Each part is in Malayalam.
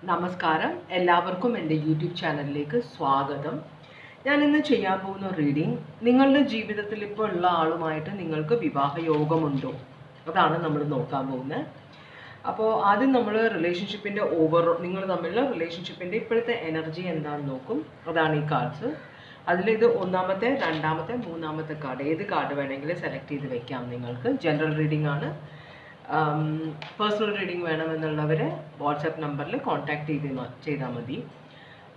നമസ്കാരം, എല്ലാവർക്കും എൻ്റെ യൂട്യൂബ് ചാനലിലേക്ക് സ്വാഗതം. ഞാൻ ഇന്ന് ചെയ്യാൻ പോകുന്ന റീഡിംഗ്, നിങ്ങളുടെ ജീവിതത്തിൽ ഇപ്പോൾ ഉള്ള ആളുമായിട്ട് നിങ്ങൾക്ക് വിവാഹ യോഗമുണ്ടോ, അതാണ് നമ്മൾ നോക്കാൻ പോകുന്നത്. അപ്പോൾ ആദ്യം നമ്മൾ റിലേഷൻഷിപ്പിൻ്റെ നിങ്ങൾ തമ്മിലുള്ള റിലേഷൻഷിപ്പിൻ്റെ ഇപ്പോഴത്തെ എനർജി എന്താണെന്ന് നോക്കും. അതാണ് ഈ കാർഡ്സ്. അതിലിത് ഒന്നാമത്തെ, രണ്ടാമത്തെ, മൂന്നാമത്തെ കാർഡ്, ഏത് കാർഡ് വേണമെങ്കിലും സെലക്ട് ചെയ്ത് വെക്കാം. നിങ്ങൾക്ക് ജനറൽ റീഡിംഗ് ആണ്. പേഴ്സണൽ റീഡിംഗ് വേണമെന്നുള്ളവർ വാട്സാപ്പ് നമ്പറിൽ കോൺടാക്ട് ചെയ്താൽ മതി.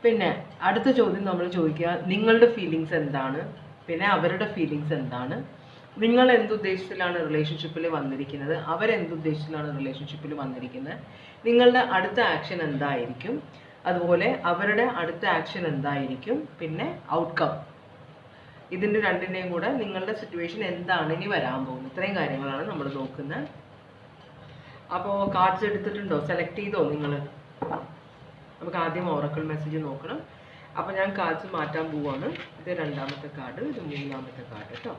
പിന്നെ അടുത്ത ചോദ്യം നമ്മൾ ചോദിക്കുക, നിങ്ങളുടെ ഫീലിങ്സ് എന്താണ്, പിന്നെ അവരുടെ ഫീലിങ്സ് എന്താണ്, നിങ്ങൾ എന്തുദ്ദേശത്തിലാണ് റിലേഷൻഷിപ്പിൽ വന്നിരിക്കുന്നത്, അവരെന്തുദ്ദേശത്തിലാണ് റിലേഷൻഷിപ്പിൽ വന്നിരിക്കുന്നത്, നിങ്ങളുടെ അടുത്ത ആക്ഷൻ എന്തായിരിക്കും, അതുപോലെ അവരുടെ അടുത്ത ആക്ഷൻ എന്തായിരിക്കും, പിന്നെ ഔട്ട്കം. ഇതിൻ്റെ രണ്ടിൻ്റെയും കൂടെ നിങ്ങളുടെ സിറ്റുവേഷൻ എന്താണ് ഇനി വരാൻ പോകുന്നത്, ഇത്രയും കാര്യങ്ങളാണ് നമ്മൾ നോക്കുന്നത്. അപ്പോൾ കാർഡ്സ് എടുത്തിട്ടുണ്ടോ, സെലക്ട് ചെയ്തോ നിങ്ങൾ? നമുക്ക് ആദ്യം ഓറക്കിൾ മെസ്സേജ് നോക്കണം. അപ്പോൾ ഞാൻ കാർഡ്സ് മാറ്റാൻ പോവാണ്. ഇത് രണ്ടാമത്തെ കാർഡ്, ഇത് മൂന്നാമത്തെ കാർഡ് കേട്ടോ.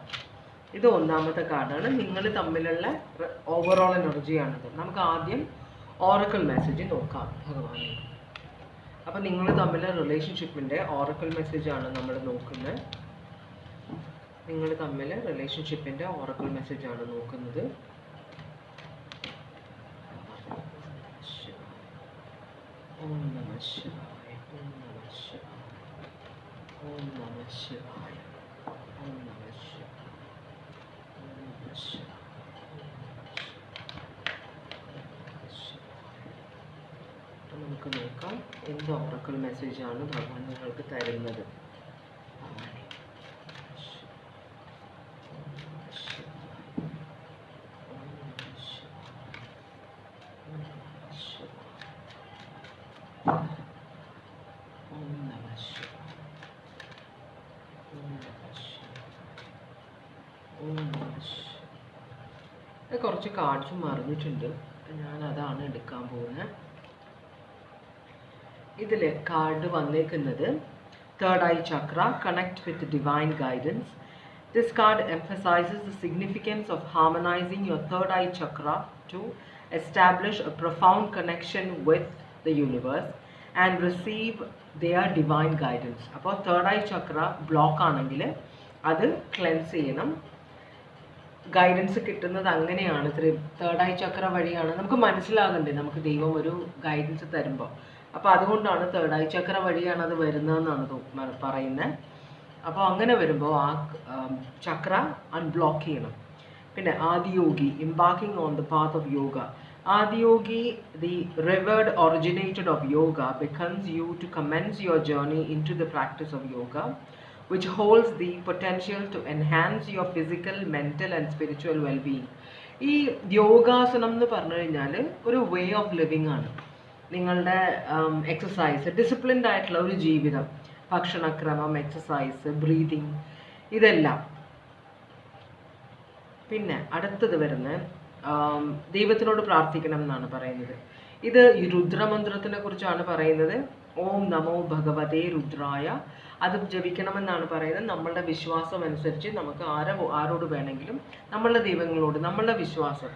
ഇത് ഒന്നാമത്തെ കാർഡാണ്. നിങ്ങൾ തമ്മിലുള്ള ഓവറോൾ എനർജിയാണിത്. നമുക്ക് ആദ്യം ഓറക്കിൾ മെസ്സേജ് നോക്കാം ഭഗവാനെ. അപ്പോൾ നിങ്ങൾ തമ്മിലുള്ള റിലേഷൻഷിപ്പിൻ്റെ ഓറക്കിൾ മെസ്സേജാണ് നമ്മൾ നോക്കുന്നത്. നിങ്ങൾ തമ്മിൽ റിലേഷൻഷിപ്പിൻ്റെ ഓറക്കിൾ മെസ്സേജാണ് നോക്കുന്നത്. ഓം നമഃ ശിവായ, ഓം നമഃ ശിവായ, ഓം നമഃ ശിവായ, ഓം നമഃ ശിവായ, ഓം നമഃ ശിവായ, അപ്പോൾ നമുക്ക് നോക്കാം എന്ത് ഓറക്കിൾ മെസ്സേജാണ് ഭഗവാൻ നിങ്ങൾക്ക് തരുന്നത്. കുറച്ച് കാർഡ്സും മറിഞ്ഞിട്ടുണ്ട്, ഞാൻ അതാണ് എടുക്കാൻ പോകുന്നത്. ഇതിൽ കാർഡ് വന്നേക്കുന്നത് third eye Chakra, connect with divine guidance. This card emphasizes the significance of harmonizing your third eye chakra to establish a profound connection with the universe and receive their divine guidance. അപ്പോൾ തേർഡ് ഐ ചക്ര ബ്ലോക്ക് ആണെങ്കിൽ അത് ക്ലെൻസ് ചെയ്യണം. ഗൈഡൻസ് കിട്ടുന്നത് അങ്ങനെയാണ്, തേർഡ് ഐ ചക്ര വഴിയാണ്. നമുക്ക് മനസ്സിലാകുന്നുണ്ട് നമുക്ക് ദൈവം ഒരു ഗൈഡൻസ് തരുമ്പോൾ. അപ്പോൾ അതുകൊണ്ടാണ് തേർഡ് ഐ ചക്ര വഴിയാണ് അത് വരുന്നതെന്നാണ് പറയുന്നത്. അപ്പോൾ അങ്ങനെ വരുമ്പോൾ ആ ചക്ര അൺബ്ലോക്ക് ചെയ്യണം. പിന്നെ Adiyogi, embarking on the path of yoga. Adiyogi, the revered originator of yoga, beckons you to commence your journey into the practice of yoga, which holds the potential to enhance your physical, mental and spiritual well-being. ഈ യോഗാസനം എന്ന് പറഞ്ഞു കഴിഞ്ഞാൽ ഒരു വേ ഓഫ് ലിവിങ് ആണ്. നിങ്ങളുടെ എക്സസൈസ്, ഡിസിപ്ലിൻഡ് ആയിട്ടുള്ള ഒരു ജീവിതം, ഭക്ഷണക്രമം, എക്സസൈസ്, ബ്രീതിങ്, ഇതെല്ലാം. പിന്നെ അടുത്തത് വരുന്ന ദൈവത്തിനോട് പ്രാർത്ഥിക്കണം എന്നാണ് പറയുന്നത്. ഇത് ഈ രുദ്രമന്ത്രത്തിനെ കുറിച്ചാണ് പറയുന്നത്. ഓം നമോ ഭഗവതേ രുദ്രായ, അത് ജപിക്കണമെന്നാണ് പറയുന്നത്. നമ്മളുടെ വിശ്വാസം അനുസരിച്ച് നമുക്ക് ആരോട് വേണമെങ്കിലും നമ്മളുടെ ദൈവങ്ങളോട്, നമ്മളുടെ വിശ്വാസം,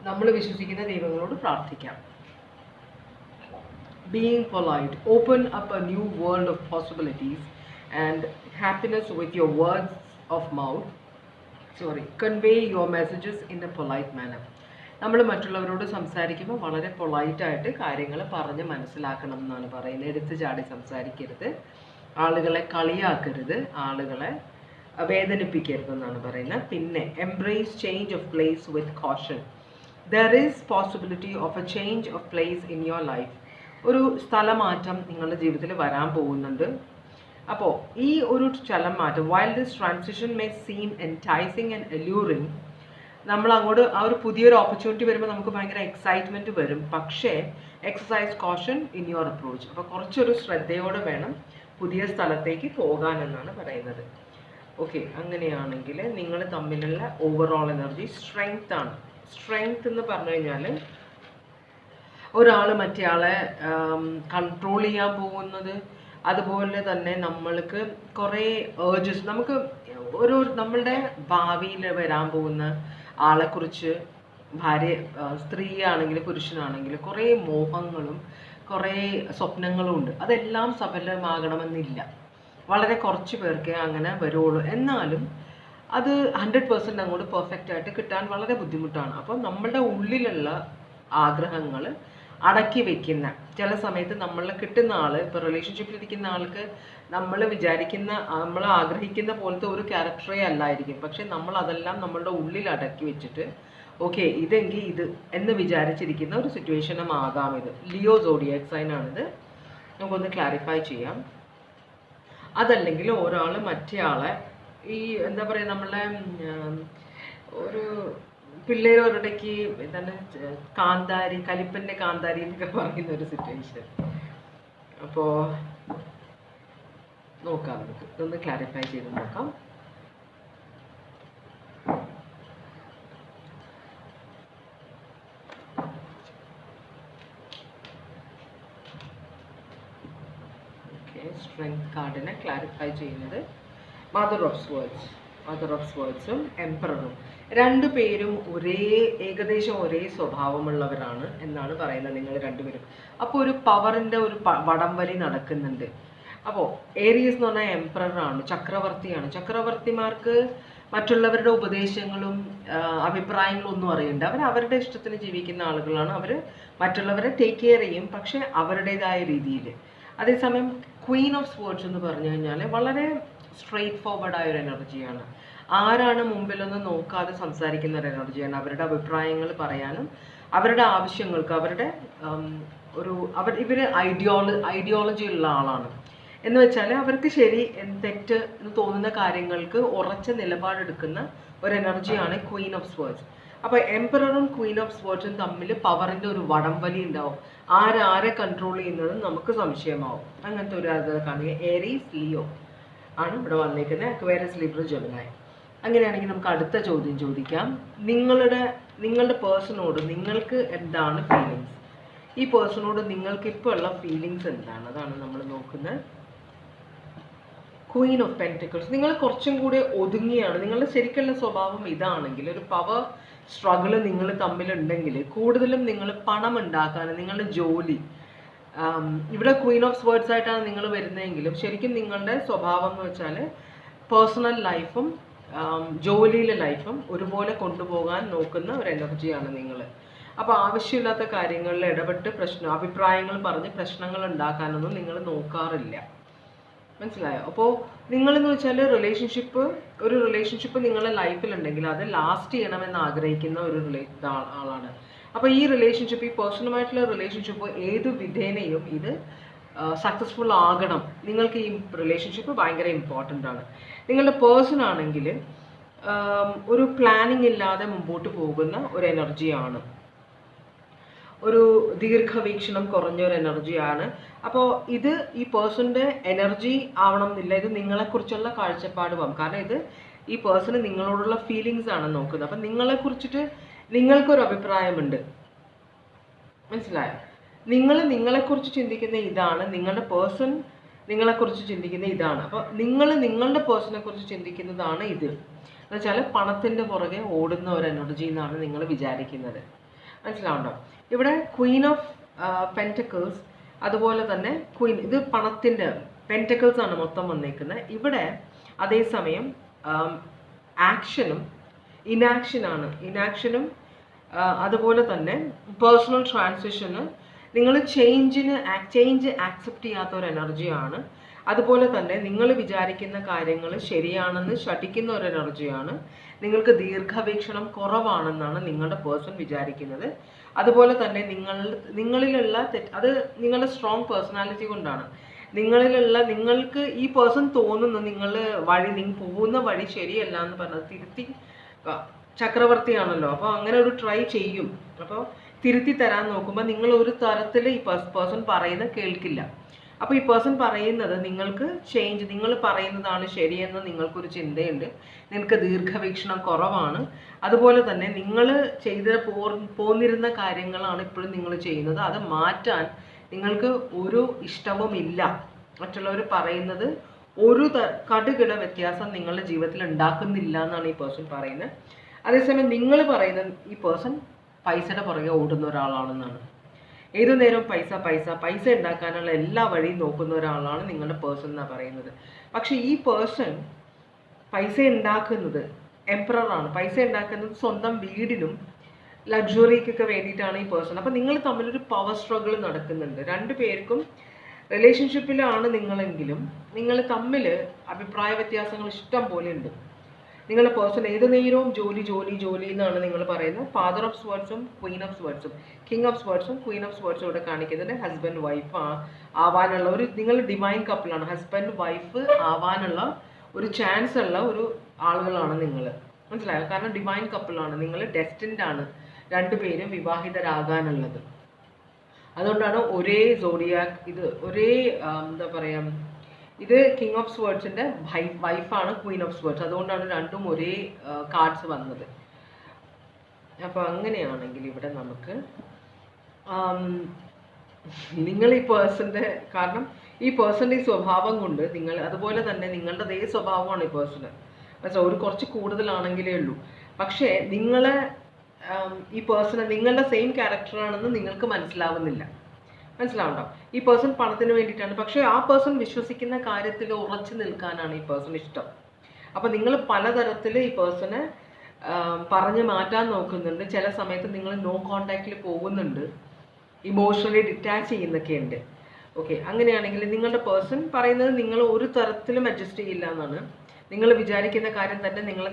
നമ്മൾ വിശ്വസിക്കുന്ന ദൈവങ്ങളോട് പ്രാർത്ഥിക്കാം. Being polite, open up a new world of possibilities and happiness with your words of mouth. Convey your messages in a polite manner. നമ്മൾ മറ്റുള്ളവരോട് സംസാരിക്കുമ്പോൾ വളരെ പൊളൈറ്റായിട്ട് കാര്യങ്ങൾ പറഞ്ഞ് മനസ്സിലാക്കണം എന്നാണ് പറയുന്നത്. എടുത്ത് ചാടി സംസാരിക്കരുത്, ആളുകളെ കളിയാക്കരുത്, ആളുകളെ വേദനിപ്പിക്കരുത് എന്നാണ് പറയുന്നത്. പിന്നെ embrace change of place with caution. There is possibility of a change of place in your life. ഒരു സ്ഥലമാറ്റം നിങ്ങളുടെ ജീവിതത്തിൽ വരാൻ പോകുന്നുണ്ട്. അപ്പോൾ ഈ ഒരു സ്ഥലം മാറ്റം, while this transition may seem enticing and alluring, നമ്മൾ അങ്ങോട്ട് ആ ഒരു പുതിയൊരു ഓപ്പർച്യൂണിറ്റി വരുമ്പോൾ നമുക്ക് ഭയങ്കര എക്സൈറ്റ്മെൻറ്റ് വരും. പക്ഷേ exercise caution in your approach. അപ്പോൾ കുറച്ചൊരു ശ്രദ്ധയോടെ വേണം പുതിയ സ്ഥലത്തേക്ക് പോകാനെന്നാണ് പറയുന്നത്. ഓക്കെ, അങ്ങനെയാണെങ്കിൽ നിങ്ങൾ തമ്മിലുള്ള ഓവറോൾ എനർജി സ്ട്രെങ്ത് ആണ്. സ്ട്രെങ്ത് എന്ന് പറഞ്ഞു കഴിഞ്ഞാൽ ഒരാൾ മറ്റേ ആളെ കൺട്രോൾ ചെയ്യാൻ പോകുന്നത്, അതുപോലെ തന്നെ നമ്മൾക്ക് കുറേ ഏർജസ്, നമുക്ക് നമ്മളുടെ ഭാവിയിൽ വരാൻ പോകുന്ന ആളെക്കുറിച്ച് ഭാര്യ സ്ത്രീ ആണെങ്കിൽ പുരുഷനാണെങ്കിൽ കുറേ മോഹങ്ങളും കുറേ സ്വപ്നങ്ങളും ഉണ്ട്. അതെല്ലാം സഫലമാകണമെന്നില്ല. വളരെ കുറച്ച് പേർക്കേ അങ്ങനെ വരുള്ളൂ. എന്നാലും അത് 100% അങ്ങോട്ട് പെർഫെക്റ്റ് ആയിട്ട് കിട്ടാൻ വളരെ ബുദ്ധിമുട്ടാണ്. അപ്പം നമ്മളുടെ ഉള്ളിലുള്ള ആഗ്രഹങ്ങൾ അടക്കി വെക്കുന്ന, ചില സമയത്ത് നമ്മളെ കിട്ടുന്ന ആള്, ഇപ്പോൾ റിലേഷൻഷിപ്പിൽ ഇരിക്കുന്ന ആൾക്ക് നമ്മൾ വിചാരിക്കുന്ന, നമ്മൾ ആഗ്രഹിക്കുന്ന പോലത്തെ ഒരു ക്യാരക്ടറേ അല്ലായിരിക്കും. പക്ഷെ നമ്മൾ അതെല്ലാം നമ്മളുടെ ഉള്ളിൽ അടക്കി വെച്ചിട്ട് ഓക്കെ ഇതെങ്കിൽ ഇത് എന്ന് വിചാരിച്ചിരിക്കുന്ന ഒരു സിറ്റുവേഷനും ആകാം ഇത്. ലിയോ സോഡിയാക് സൈൻ ആണിത്. നമുക്കൊന്ന് ക്ലാരിഫൈ ചെയ്യാം. അതല്ലെങ്കിൽ ഒരാൾ മറ്റേ ആളെ ഈ എന്താ പറയുക, നമ്മളെ ഒരു പിള്ളേരോരുടേക്ക് എന്താണ് കാന്താരി, കലിപ്പൻ്റെ കാന്താരി എന്നൊക്കെ പറയുന്ന ഒരു സിറ്റുവേഷൻ. അപ്പോൾ നോക്കാം, നമുക്ക് ഇതൊന്ന് ക്ലാരിഫൈ ചെയ്ത് നോക്കാം. സ്ട്രെങ്ത് കാർഡിനെ ക്ലാരിഫൈ ചെയ്യുന്നത് മദർ ഓഫ് സ്വേർഡ്സും എംപററും രണ്ടുപേരും ഏകദേശം ഒരേ സ്വഭാവമുള്ളവരാണ് എന്നാണ് പറയുന്നത് നിങ്ങൾ രണ്ടുപേരും. അപ്പോൾ ഒരു പവറിൻ്റെ ഒരു വടംവലി നടക്കുന്നുണ്ട്. അപ്പോൾ ഏരിയസ് എന്ന് പറഞ്ഞാൽ എംപററാണ്, ചക്രവർത്തിയാണ്. ചക്രവർത്തിമാർക്ക് മറ്റുള്ളവരുടെ ഉപദേശങ്ങളും അഭിപ്രായങ്ങളും ഒന്നും അറിയണ്ട. അവർ അവരുടെ ഇഷ്ടത്തിന് ജീവിക്കുന്ന ആളുകളാണ്. അവർ മറ്റുള്ളവരെ ടേക്ക് കെയർ ചെയ്യും, പക്ഷെ അവരുടേതായ രീതിയിൽ. അതേസമയം ക്വീൻ ഓഫ് സ്വേർഡ്സ് എന്ന് പറഞ്ഞു കഴിഞ്ഞാൽ വളരെ സ്ട്രെയിറ്റ് ഫോർവേഡ് ആയ ഒരു എനർജിയാണ്. ആരാണ് മുമ്പിലൊന്നും നോക്കാതെ സംസാരിക്കുന്ന ഒരു എനർജിയാണ്. അവരുടെ അഭിപ്രായങ്ങൾ പറയാനും അവരുടെ ആവശ്യങ്ങൾക്ക് അവരുടെ ഇവർ ഐഡിയോളജി ഉള്ള ആളാണ്. എന്ന് വെച്ചാൽ അവർക്ക് ശരി തെറ്റ് എന്ന് തോന്നുന്ന കാര്യങ്ങൾക്ക് ഉറച്ച നിലപാടെടുക്കുന്ന ഒരു എനർജിയാണ് ക്വീൻ ഓഫ് സ്വേർഡ്സ്. അപ്പോൾ എംപററും ക്വീൻ ഓഫ് സ്വേർഡ്സും തമ്മിൽ പവറിൻ്റെ ഒരു വടംവലി ഉണ്ടാവും. ആരെ കൺട്രോൾ ചെയ്യുന്നത് നമുക്ക് സംശയമാവും. അങ്ങനത്തെ ഒരു അത് കാണുക. ഏരീസ് ലിയോ ആണ് ഇവിടെ വന്നേക്കുന്നത്. Aquarius Libra Gemini. അങ്ങനെയാണെങ്കിൽ നമുക്ക് അടുത്ത ചോദ്യം ചോദിക്കാം. നിങ്ങളുടെ പേഴ്സണോട് നിങ്ങൾക്ക് എന്താണ് ഫീലിങ്സ്? ഈ പേഴ്സണോട് നിങ്ങൾക്ക് ഇപ്പോൾ ഉള്ള ഫീലിങ്സ് എന്താണ്? അതാണ് നമ്മൾ നോക്കുന്നത്. Queen of pentacles. നിങ്ങൾ കുറച്ചും കൂടി ഒതുങ്ങിയാണ്. നിങ്ങളുടെ ശരിക്കുള്ള സ്വഭാവം ഇതാണെങ്കിൽ, ഒരു പവർ സ്ട്രഗിള് നിങ്ങൾ തമ്മിലുണ്ടെങ്കിൽ കൂടുതലും നിങ്ങൾ പണം ഉണ്ടാക്കാൻ, നിങ്ങളുടെ ജോലി, ഇവിടെ ക്വീൻ ഓഫ് സ്വേർഡ്സ് ആയിട്ടാണ് നിങ്ങൾ വരുന്നതെങ്കിലും ശരിക്കും നിങ്ങളുടെ സ്വഭാവം എന്ന് വെച്ചാൽ പേഴ്സണൽ ലൈഫും ജോലിയിലെ ലൈഫും ഒരുപോലെ കൊണ്ടുപോകാൻ നോക്കുന്ന ഒരു എനർജിയാണ് നിങ്ങൾ. അപ്പോൾ ആവശ്യമില്ലാത്ത കാര്യങ്ങളിൽ ഇടപെട്ട് അഭിപ്രായങ്ങൾ പറഞ്ഞ് പ്രശ്നങ്ങൾ ഉണ്ടാക്കാനൊന്നും നിങ്ങൾ നോക്കാറില്ല. മനസ്സിലായോ? അപ്പോൾ നിങ്ങളെന്ന് വെച്ചാൽ ഒരു റിലേഷൻഷിപ്പ് നിങ്ങളുടെ ലൈഫിലുണ്ടെങ്കിൽ അത് ലാസ്റ്റ് ചെയ്യണമെന്ന് ആഗ്രഹിക്കുന്ന ഒരു ആളാണ്. അപ്പോൾ ഈ പേഴ്സണലുമായിട്ടുള്ള റിലേഷൻഷിപ്പ് ഏത് വിധേനയും ഇത് സക്സസ്ഫുൾ ആകണം. നിങ്ങൾക്ക് ഈ റിലേഷൻഷിപ്പ് ഭയങ്കര ഇമ്പോർട്ടൻ്റ് ആണ്. നിങ്ങളുടെ പേഴ്സൺ ആണെങ്കിൽ ഒരു പ്ലാനിങ് ഇല്ലാതെ മുമ്പോട്ട് പോകുന്ന ഒരു എനർജിയാണ്. ഒരു ദീർഘവീക്ഷണം കുറഞ്ഞ ഒരു എനർജിയാണ്. അപ്പോൾ ഇത് ഈ പേഴ്സണിൻ്റെ എനർജി ആവണം എന്നില്ല. ഇത് നിങ്ങളെക്കുറിച്ചുള്ള കാഴ്ചപ്പാട് പോകാം. കാരണം ഇത് ഈ പേഴ്സണ് നിങ്ങളോടുള്ള ഫീലിങ്സ് ആണ് നോക്കുന്നത്. അപ്പം നിങ്ങളെക്കുറിച്ചിട്ട് നിങ്ങൾക്കൊരു അഭിപ്രായമുണ്ട്. മനസ്സിലായോ? നിങ്ങളെക്കുറിച്ച് ചിന്തിക്കുന്ന ഇതാണ്, നിങ്ങളുടെ പേഴ്സൺ നിങ്ങളെക്കുറിച്ച് ചിന്തിക്കുന്ന ഇതാണ്. അപ്പോൾ നിങ്ങളുടെ പേഴ്സണെ കുറിച്ച് ചിന്തിക്കുന്നതാണ് ഇത്. എന്നുവെച്ചാൽ പണത്തിൻ്റെ പുറകെ ഓടുന്ന ഒരു എനർജി എന്നാണ് നിങ്ങൾ വിചാരിക്കുന്നത്. മനസ്സിലാവുണ്ടോ? ഇവിടെ ക്വീൻ ഓഫ് പെന്റക്കിൾസ്, അതുപോലെ തന്നെ ഇത് പണത്തിൻ്റെ പെന്റക്കിൾസ് ആണ് മൊത്തം വന്നേക്കുന്നത്. ഇവിടെ അതേസമയം ആക്ഷനും ഇനാക്ഷനും അതുപോലെ തന്നെ പേഴ്സണൽ ട്രാൻസിഷന് നിങ്ങൾ ചേഞ്ച് ആക്സെപ്റ്റ് ചെയ്യാത്ത ഒരു എനർജിയാണ്. അതുപോലെ തന്നെ നിങ്ങൾ വിചാരിക്കുന്ന കാര്യങ്ങൾ ശരിയാണെന്ന് ശഠിക്കുന്ന ഒരു എനർജിയാണ്. നിങ്ങൾക്ക് ദീർഘവീക്ഷണം കുറവാണെന്നാണ് നിങ്ങളുടെ പേഴ്സൺ വിചാരിക്കുന്നത്. അതുപോലെ തന്നെ നിങ്ങളിലുള്ള അത് നിങ്ങളുടെ സ്ട്രോങ് പേഴ്സണാലിറ്റി കൊണ്ടാണ്. നിങ്ങൾക്ക് ഈ പേഴ്സൺ തോന്നുന്നു നിങ്ങൾ പോകുന്ന വഴി ശരിയല്ല എന്ന് പറഞ്ഞത് തിരുത്തി, ചക്രവർത്തിയാണല്ലോ, അപ്പോൾ അങ്ങനെ ഒരു ട്രൈ ചെയ്യും. അപ്പോൾ തിരുത്തി തരാൻ നോക്കുമ്പോൾ നിങ്ങൾ ഒരു തരത്തിൽ ഈ പേഴ്സൺ പറയുന്നത് കേൾക്കില്ല. അപ്പോൾ ഈ പേഴ്സൺ പറയുന്നത് നിങ്ങൾ പറയുന്നതാണ് ശരിയെന്ന് നിങ്ങൾക്കൊരു ചിന്തയുണ്ട്. നിങ്ങൾക്ക് ദീർഘവീക്ഷണം കുറവാണ്. അതുപോലെ തന്നെ നിങ്ങൾ പോന്നിരുന്ന കാര്യങ്ങളാണ് ഇപ്പോഴും നിങ്ങൾ ചെയ്യുന്നത്. അത് മാറ്റാൻ നിങ്ങൾക്ക് ഒരു ഇഷ്ടവുമില്ല. മറ്റുള്ളവർ പറയുന്നത് ഒരു കടുകിട വ്യത്യാസം നിങ്ങളുടെ ജീവിതത്തിൽ ഉണ്ടാക്കുന്നില്ല എന്നാണ് ഈ പേഴ്സൺ പറയുന്നത്. അതേസമയം നിങ്ങൾ പറയുന്ന ഈ പേഴ്സൺ പൈസയുടെ പുറകെ ഓടുന്ന ഒരാളാണെന്നാണ്. ഏതു നേരവും പൈസ പൈസ പൈസ ഉണ്ടാക്കാനുള്ള എല്ലാ വഴിയും നോക്കുന്ന ഒരാളാണ് നിങ്ങളുടെ പേഴ്സൺ എന്നാണ് പറയുന്നത്. പക്ഷെ ഈ പേഴ്സൺ പൈസ ഉണ്ടാക്കുന്നത് എംപററാണ്. പൈസ ഉണ്ടാക്കുന്നത് സ്വന്തം വീടിനും ലക്ഷറിക്കൊക്കെ വേണ്ടിയിട്ടാണ് ഈ പേഴ്സൺ. അപ്പം നിങ്ങൾ തമ്മിലൊരു പവർ സ്ട്രഗിൾ നടക്കുന്നുണ്ട്. രണ്ടു പേർക്കും റിലേഷൻഷിപ്പിലാണ് നിങ്ങളെങ്കിലും നിങ്ങൾ തമ്മിൽ അഭിപ്രായ വ്യത്യാസങ്ങൾ ഇഷ്ടം പോലെ ഉണ്ട്. നിങ്ങളുടെ പേഴ്സൺ ഏത് നേരവും ജോലി ജോലി ജോലി എന്നാണ് നിങ്ങൾ പറയുന്നത്. ഫാദർ ഓഫ് സ്വേർഡ്സും ക്വീൻ ഓഫ് സ്വേർഡ്സും കിങ് ഓഫ് സ്വേർഡ്സും ക്വീൻ ഓഫ് സ്വേർഡ്സും ഇവിടെ കാണിക്കുന്നുണ്ട്. ഹസ്ബൻഡ് വൈഫ് ആവാനുള്ള ഒരു നിങ്ങൾ ഡിവൈൻ കപ്പിളാണ്. ഹസ്ബൻഡ് വൈഫ് ആവാനുള്ള ഒരു ചാൻസ് ഉള്ള ഒരു ആളുകളാണ് നിങ്ങൾ. മനസ്സിലായോ? കാരണം ഡിവൈൻ കപ്പിളാണ് നിങ്ങൾ. ഡെസ്റ്റിൻഡ് ആണ് രണ്ടുപേരും വിവാഹിതരാകാനുള്ളത്. അതുകൊണ്ടാണ് ഒരേ സോഡിയാക് ഇത് ഒരേ എന്താ പറയുക, ഇത് കിങ് ഓഫ് സ്വേർഡ്സിൻ്റെ വൈഫാണ് ക്വീൻ ഓഫ് സ്വേർഡ്സ്. അതുകൊണ്ടാണ് രണ്ടും ഒരേ കാർഡ്സ് വന്നത്. അപ്പോൾ അങ്ങനെയാണെങ്കിൽ ഇവിടെ നമുക്ക് നിങ്ങൾ ഈ പേഴ്സൻ്റെ, കാരണം ഈ പേഴ്സൻ്റെ ഈ സ്വഭാവം കൊണ്ട് നിങ്ങൾ അതുപോലെ തന്നെ നിങ്ങളുടെ അതേ സ്വഭാവമാണ് ഈ പേഴ്സണ്. പക്ഷേ ഒരു കുറച്ച് കൂടുതലാണെങ്കിലേ ഉള്ളൂ. പക്ഷേ നിങ്ങളെ ഈ പേഴ്സണ് നിങ്ങളുടെ സെയിം ക്യാരക്ടറാണെന്ന് നിങ്ങൾക്ക് മനസ്സിലാവുന്നില്ല. മനസ്സിലാവുണ്ടോ? ഈ പേഴ്സൺ പണത്തിന് വേണ്ടിയിട്ടാണ്. പക്ഷേ ആ പേഴ്സൺ വിശ്വസിക്കുന്ന കാര്യത്തിൽ ഉറച്ചു നിൽക്കാനാണ് ഈ പേഴ്സൺ ഇഷ്ടം. അപ്പോൾ നിങ്ങൾ പലതരത്തിൽ ഈ പേഴ്സണെ പറഞ്ഞ് മാറ്റാൻ നോക്കുന്നുണ്ട്. ചില സമയത്ത് നിങ്ങൾ നോ കോണ്ടാക്റ്റിൽ പോകുന്നുണ്ട്, ഇമോഷണലി ഡിറ്റാച്ച് ചെയ്യുന്നൊക്കെ ഉണ്ട്. ഓക്കെ, അങ്ങനെയാണെങ്കിൽ നിങ്ങളുടെ പേഴ്സൺ പറയുന്നത് നിങ്ങൾ ഒരു തരത്തിലും അഡ്ജസ്റ്റ് ചെയ്യില്ല എന്നാണ്. നിങ്ങൾ വിചാരിക്കുന്ന കാര്യം തന്നെ നിങ്ങൾ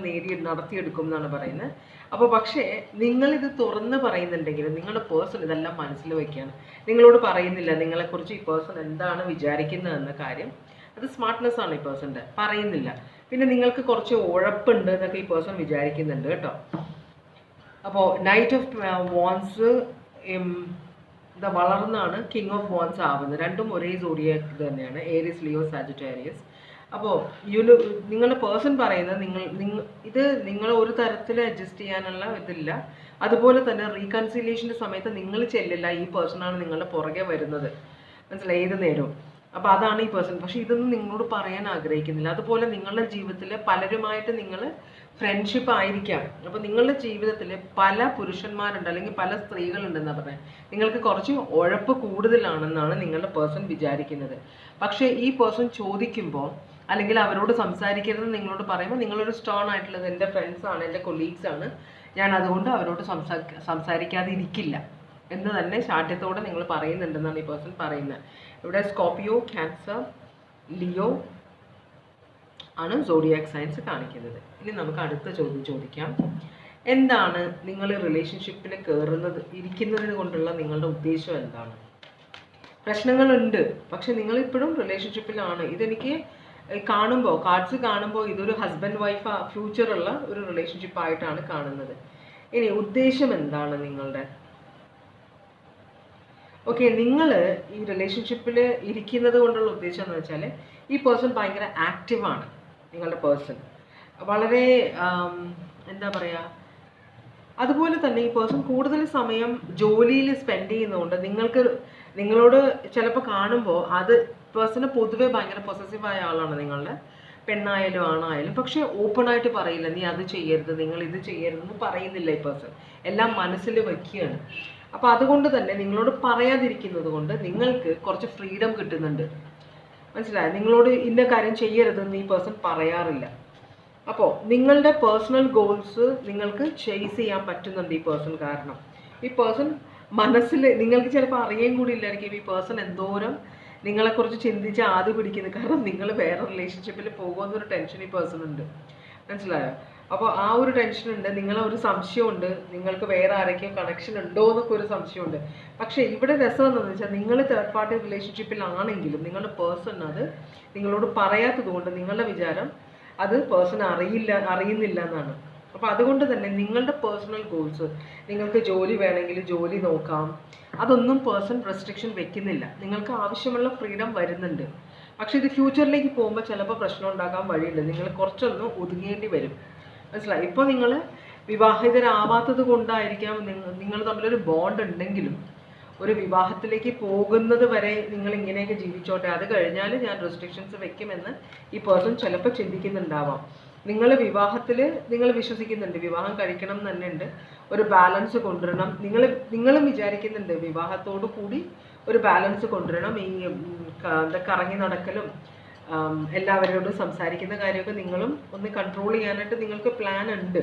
നടത്തിയെടുക്കും എന്നാണ് പറയുന്നത്. അപ്പോൾ പക്ഷേ നിങ്ങളിത് തുറന്ന് പറയുന്നുണ്ടെങ്കിലും നിങ്ങളുടെ പേഴ്സൺ ഇതെല്ലാം മനസ്സിൽ വയ്ക്കുകയാണ്. നിങ്ങളോട് പറയുന്നില്ല നിങ്ങളെക്കുറിച്ച് ഈ പേഴ്സൺ എന്താണ് വിചാരിക്കുന്നതെന്ന കാര്യം. അത് സ്മാർട്ട്നെസ് ആണ് ഈ പേഴ്സൻ്റെ. പറയുന്നില്ല. പിന്നെ നിങ്ങൾക്ക് കുറച്ച് ഉഴപ്പുണ്ട് എന്നൊക്കെ ഈ പേഴ്സൺ വിചാരിക്കുന്നുണ്ട് കേട്ടോ. അപ്പോൾ നൈറ്റ് ഓഫ് വാൻസ് വളർന്നാണ് കിങ് ഓഫ് വാൻസ് ആവുന്നത്. രണ്ടും ഒരേ സോഡിയാക് തന്നെയാണ്, ഏരീസ് ലിയോ സാജിറ്റേറിയസ്. അപ്പോൾ നിങ്ങളുടെ പേഴ്സൺ പറയുന്നത് ഇത് നിങ്ങൾ ഒരു തരത്തിൽ അഡ്ജസ്റ്റ് ചെയ്യാനുള്ള ഇതില്ല. അതുപോലെ തന്നെ റീകൺസിലിയേഷൻ്റെ സമയത്ത് നിങ്ങൾ ചെല്ലില്ല, ഈ പേഴ്സണാണ് നിങ്ങളുടെ പുറകെ വരുന്നത്. മനസ്സിലായി? ഏത് നേരവും. അപ്പോൾ അതാണ് ഈ പേഴ്സൺ. പക്ഷേ ഇതൊന്നും നിങ്ങളോട് പറയാൻ ആഗ്രഹിക്കുന്നില്ല. അതുപോലെ നിങ്ങളുടെ ജീവിതത്തിൽ പലരുമായിട്ട് നിങ്ങൾ ഫ്രണ്ട്ഷിപ്പ് ആയിരിക്കാം. അപ്പോൾ നിങ്ങളുടെ ജീവിതത്തിൽ പല പുരുഷന്മാരുണ്ട് അല്ലെങ്കിൽ പല സ്ത്രീകളുണ്ടെന്നാണ് പറഞ്ഞത്. നിങ്ങൾക്ക് കുറച്ച് ഉഴപ്പ് കൂടുതലാണെന്നാണ് നിങ്ങളുടെ പേഴ്സൺ വിചാരിക്കുന്നത്. പക്ഷേ ഈ പേഴ്സൺ ചോദിക്കുമ്പോൾ അല്ലെങ്കിൽ അവരോട് സംസാരിക്കരുത് നിങ്ങളോട് പറയുമ്പോൾ നിങ്ങളൊരു സ്റ്റോൺ ആയിട്ടുള്ളത് എൻ്റെ ഫ്രണ്ട്സാണ്, എൻ്റെ കൊളീഗ്സാണ്, ഞാൻ അതുകൊണ്ട് അവരോട് സംസാരിക്കാതെ ഇരിക്കില്ല എന്ന് തന്നെ ശാഠ്യത്തോടെ നിങ്ങൾ പറയുന്നുണ്ടെന്നാണ് ഈ പേഴ്സൺ പറയുന്നത്. ഇവിടെ സ്കോർപിയോ, ക്യാൻസർ, ലിയോ ആണ് സോഡിയാക് സയൻസ് കാണിക്കുന്നത്. ഇനി നമുക്ക് അടുത്ത ചോദ്യം ചോദിക്കാം. എന്താണ് നിങ്ങൾ റിലേഷൻഷിപ്പിൽ ഇരിക്കുന്നത് കൊണ്ടുള്ള നിങ്ങളുടെ ഉദ്ദേശം എന്താണ്? പ്രശ്നങ്ങളുണ്ട്, പക്ഷെ നിങ്ങളിപ്പോഴും റിലേഷൻഷിപ്പിലാണ്. ഇതെനിക്ക് കാണുമ്പോൾ കാർഡ്സ് കാണുമ്പോൾ ഇതൊരു ഹസ്ബൻഡ് വൈഫ് ഫ്യൂച്ചറുള്ള ഒരു റിലേഷൻഷിപ്പ് ആയിട്ടാണ് കാണുന്നത്. ഇനി ഉദ്ദേശം എന്താണ് നിങ്ങളുടെ? ഓക്കെ, നിങ്ങൾ ഈ റിലേഷൻഷിപ്പിൽ ഇരിക്കുന്നത് കൊണ്ടുള്ള ഉദ്ദേശം എന്ന് വെച്ചാൽ ഈ പേഴ്സൺ ഭയങ്കര ആക്റ്റീവാണ്. നിങ്ങളുടെ പേഴ്സൺ വളരെ എന്താ പറയുക, അതുപോലെ തന്നെ ഈ പേഴ്സൺ കൂടുതൽ സമയം ജോലിയിൽ സ്പെൻഡ് ചെയ്യുന്നതുകൊണ്ട് നിങ്ങളോട് ചിലപ്പോൾ കാണുമ്പോൾ അത് പേഴ്സണ് പൊതുവെ ഭയങ്കര പൊസസീവായ ആളാണ്. നിങ്ങളുടെ പെണ്ണായാലും ആണായാലും. പക്ഷെ ഓപ്പൺ ആയിട്ട് പറയില്ല, നീ അത് ചെയ്യരുത്, നിങ്ങൾ ഇത് ചെയ്യരുതെന്ന് പറയുന്നില്ല ഈ പേഴ്സൺ. എല്ലാം മനസ്സിൽ വയ്ക്കുകയാണ്. അപ്പോൾ അതുകൊണ്ട് തന്നെ നിങ്ങളോട് പറയാതിരിക്കുന്നത് കൊണ്ട് നിങ്ങൾക്ക് കുറച്ച് ഫ്രീഡം കിട്ടുന്നുണ്ട്. മനസ്സിലായോ? നിങ്ങളോട് ഇന്ന കാര്യം ചെയ്യരുതെന്ന് ഈ പേഴ്സൺ പറയാറില്ല. അപ്പോൾ നിങ്ങളുടെ പേഴ്സണൽ ഗോൾസ് നിങ്ങൾക്ക് ചേസ് ചെയ്യാൻ പറ്റുന്നുണ്ട് ഈ പേഴ്സൺ. കാരണം ഈ പേഴ്സൺ മനസ്സിൽ നിങ്ങൾക്ക് ചിലപ്പോൾ അറിയാൻ കൂടി ഇല്ലായിരിക്കും ഈ പേഴ്സൺ എന്തോരം നിങ്ങളെക്കുറിച്ച് ചിന്തിച്ച് ആദ്യം പിടിക്കുന്നത്. കാരണം നിങ്ങൾ വേറെ റിലേഷൻഷിപ്പിൽ പോകുമെന്നൊരു ടെൻഷൻ ഈ പേഴ്സൺ ഉണ്ട്. മനസ്സിലായോ? അപ്പോൾ ആ ഒരു ടെൻഷൻ ഉണ്ട്, നിങ്ങളൊരു സംശയമുണ്ട്, നിങ്ങൾക്ക് വേറെ ആരൊക്കെയോ കണക്ഷൻ ഉണ്ടോ എന്നൊക്കെ ഒരു സംശയമുണ്ട്. പക്ഷേ ഇവിടെ രസം എന്താണെന്ന് വെച്ചാൽ നിങ്ങൾ തേർഡ് പാർട്ടി റിലേഷൻഷിപ്പിലാണെങ്കിലും നിങ്ങളുടെ പേഴ്സൺ അത് നിങ്ങളോട് പറയാത്തത് കൊണ്ട് നിങ്ങളുടെ വിചാരം അത് പേഴ്സൺ അറിയുന്നില്ല എന്നാണ്. അപ്പോൾ അതുകൊണ്ട് തന്നെ നിങ്ങളുടെ പേഴ്സണൽ ഗോൾസ്, നിങ്ങൾക്ക് ജോലി വേണമെങ്കിൽ ജോലി നോക്കാം, അതൊന്നും പേഴ്സൺ റെസ്ട്രിക്ഷൻ വെക്കുന്നില്ല. നിങ്ങൾക്ക് ആവശ്യമുള്ള ഫ്രീഡം വരുന്നുണ്ട്. പക്ഷേ ഇത് ഫ്യൂച്ചറിലേക്ക് പോകുമ്പോൾ ചിലപ്പോൾ പ്രശ്നം ഉണ്ടാക്കാൻ വഴിയുണ്ട്. നിങ്ങൾ കുറച്ചൊന്ന് ഒതുങ്ങേണ്ടി വരും. മനസ്സിലായി? ഇപ്പോൾ നിങ്ങൾ വിവാഹിതരാവാത്തത് കൊണ്ടായിരിക്കാം നിങ്ങൾ തമ്മിലൊരു ബോണ്ട് ഉണ്ടെങ്കിലും ഒരു വിവാഹത്തിലേക്ക് പോകുന്നത് വരെ നിങ്ങൾ ഇങ്ങനെയൊക്കെ ജീവിച്ചോട്ടെ, അത് കഴിഞ്ഞാൽ ഞാൻ റെസ്ട്രിക്ഷൻസ് വെക്കുമെന്ന് ഈ പേഴ്സൺ ചിലപ്പോൾ ചിന്തിക്കുന്നുണ്ടാവാം. നിങ്ങൾ വിവാഹത്തിൽ നിങ്ങൾ വിശ്വസിക്കുന്നുണ്ട്, വിവാഹം കഴിക്കണം എന്ന് തന്നെ ഉണ്ട്. ഒരു ബാലൻസ് കൊണ്ടുവരണം. നിങ്ങളും വിചാരിക്കുന്നുണ്ട് വിവാഹത്തോടു കൂടി ഒരു ബാലൻസ് കൊണ്ടുവരണം. ഈ എന്താ കറങ്ങി നടക്കലും എല്ലാവരോടും സംസാരിക്കുന്ന കാര്യമൊക്കെ നിങ്ങളും ഒന്ന് കൺട്രോൾ ചെയ്യാനായിട്ട് നിങ്ങൾക്ക് പ്ലാൻ ഉണ്ട്.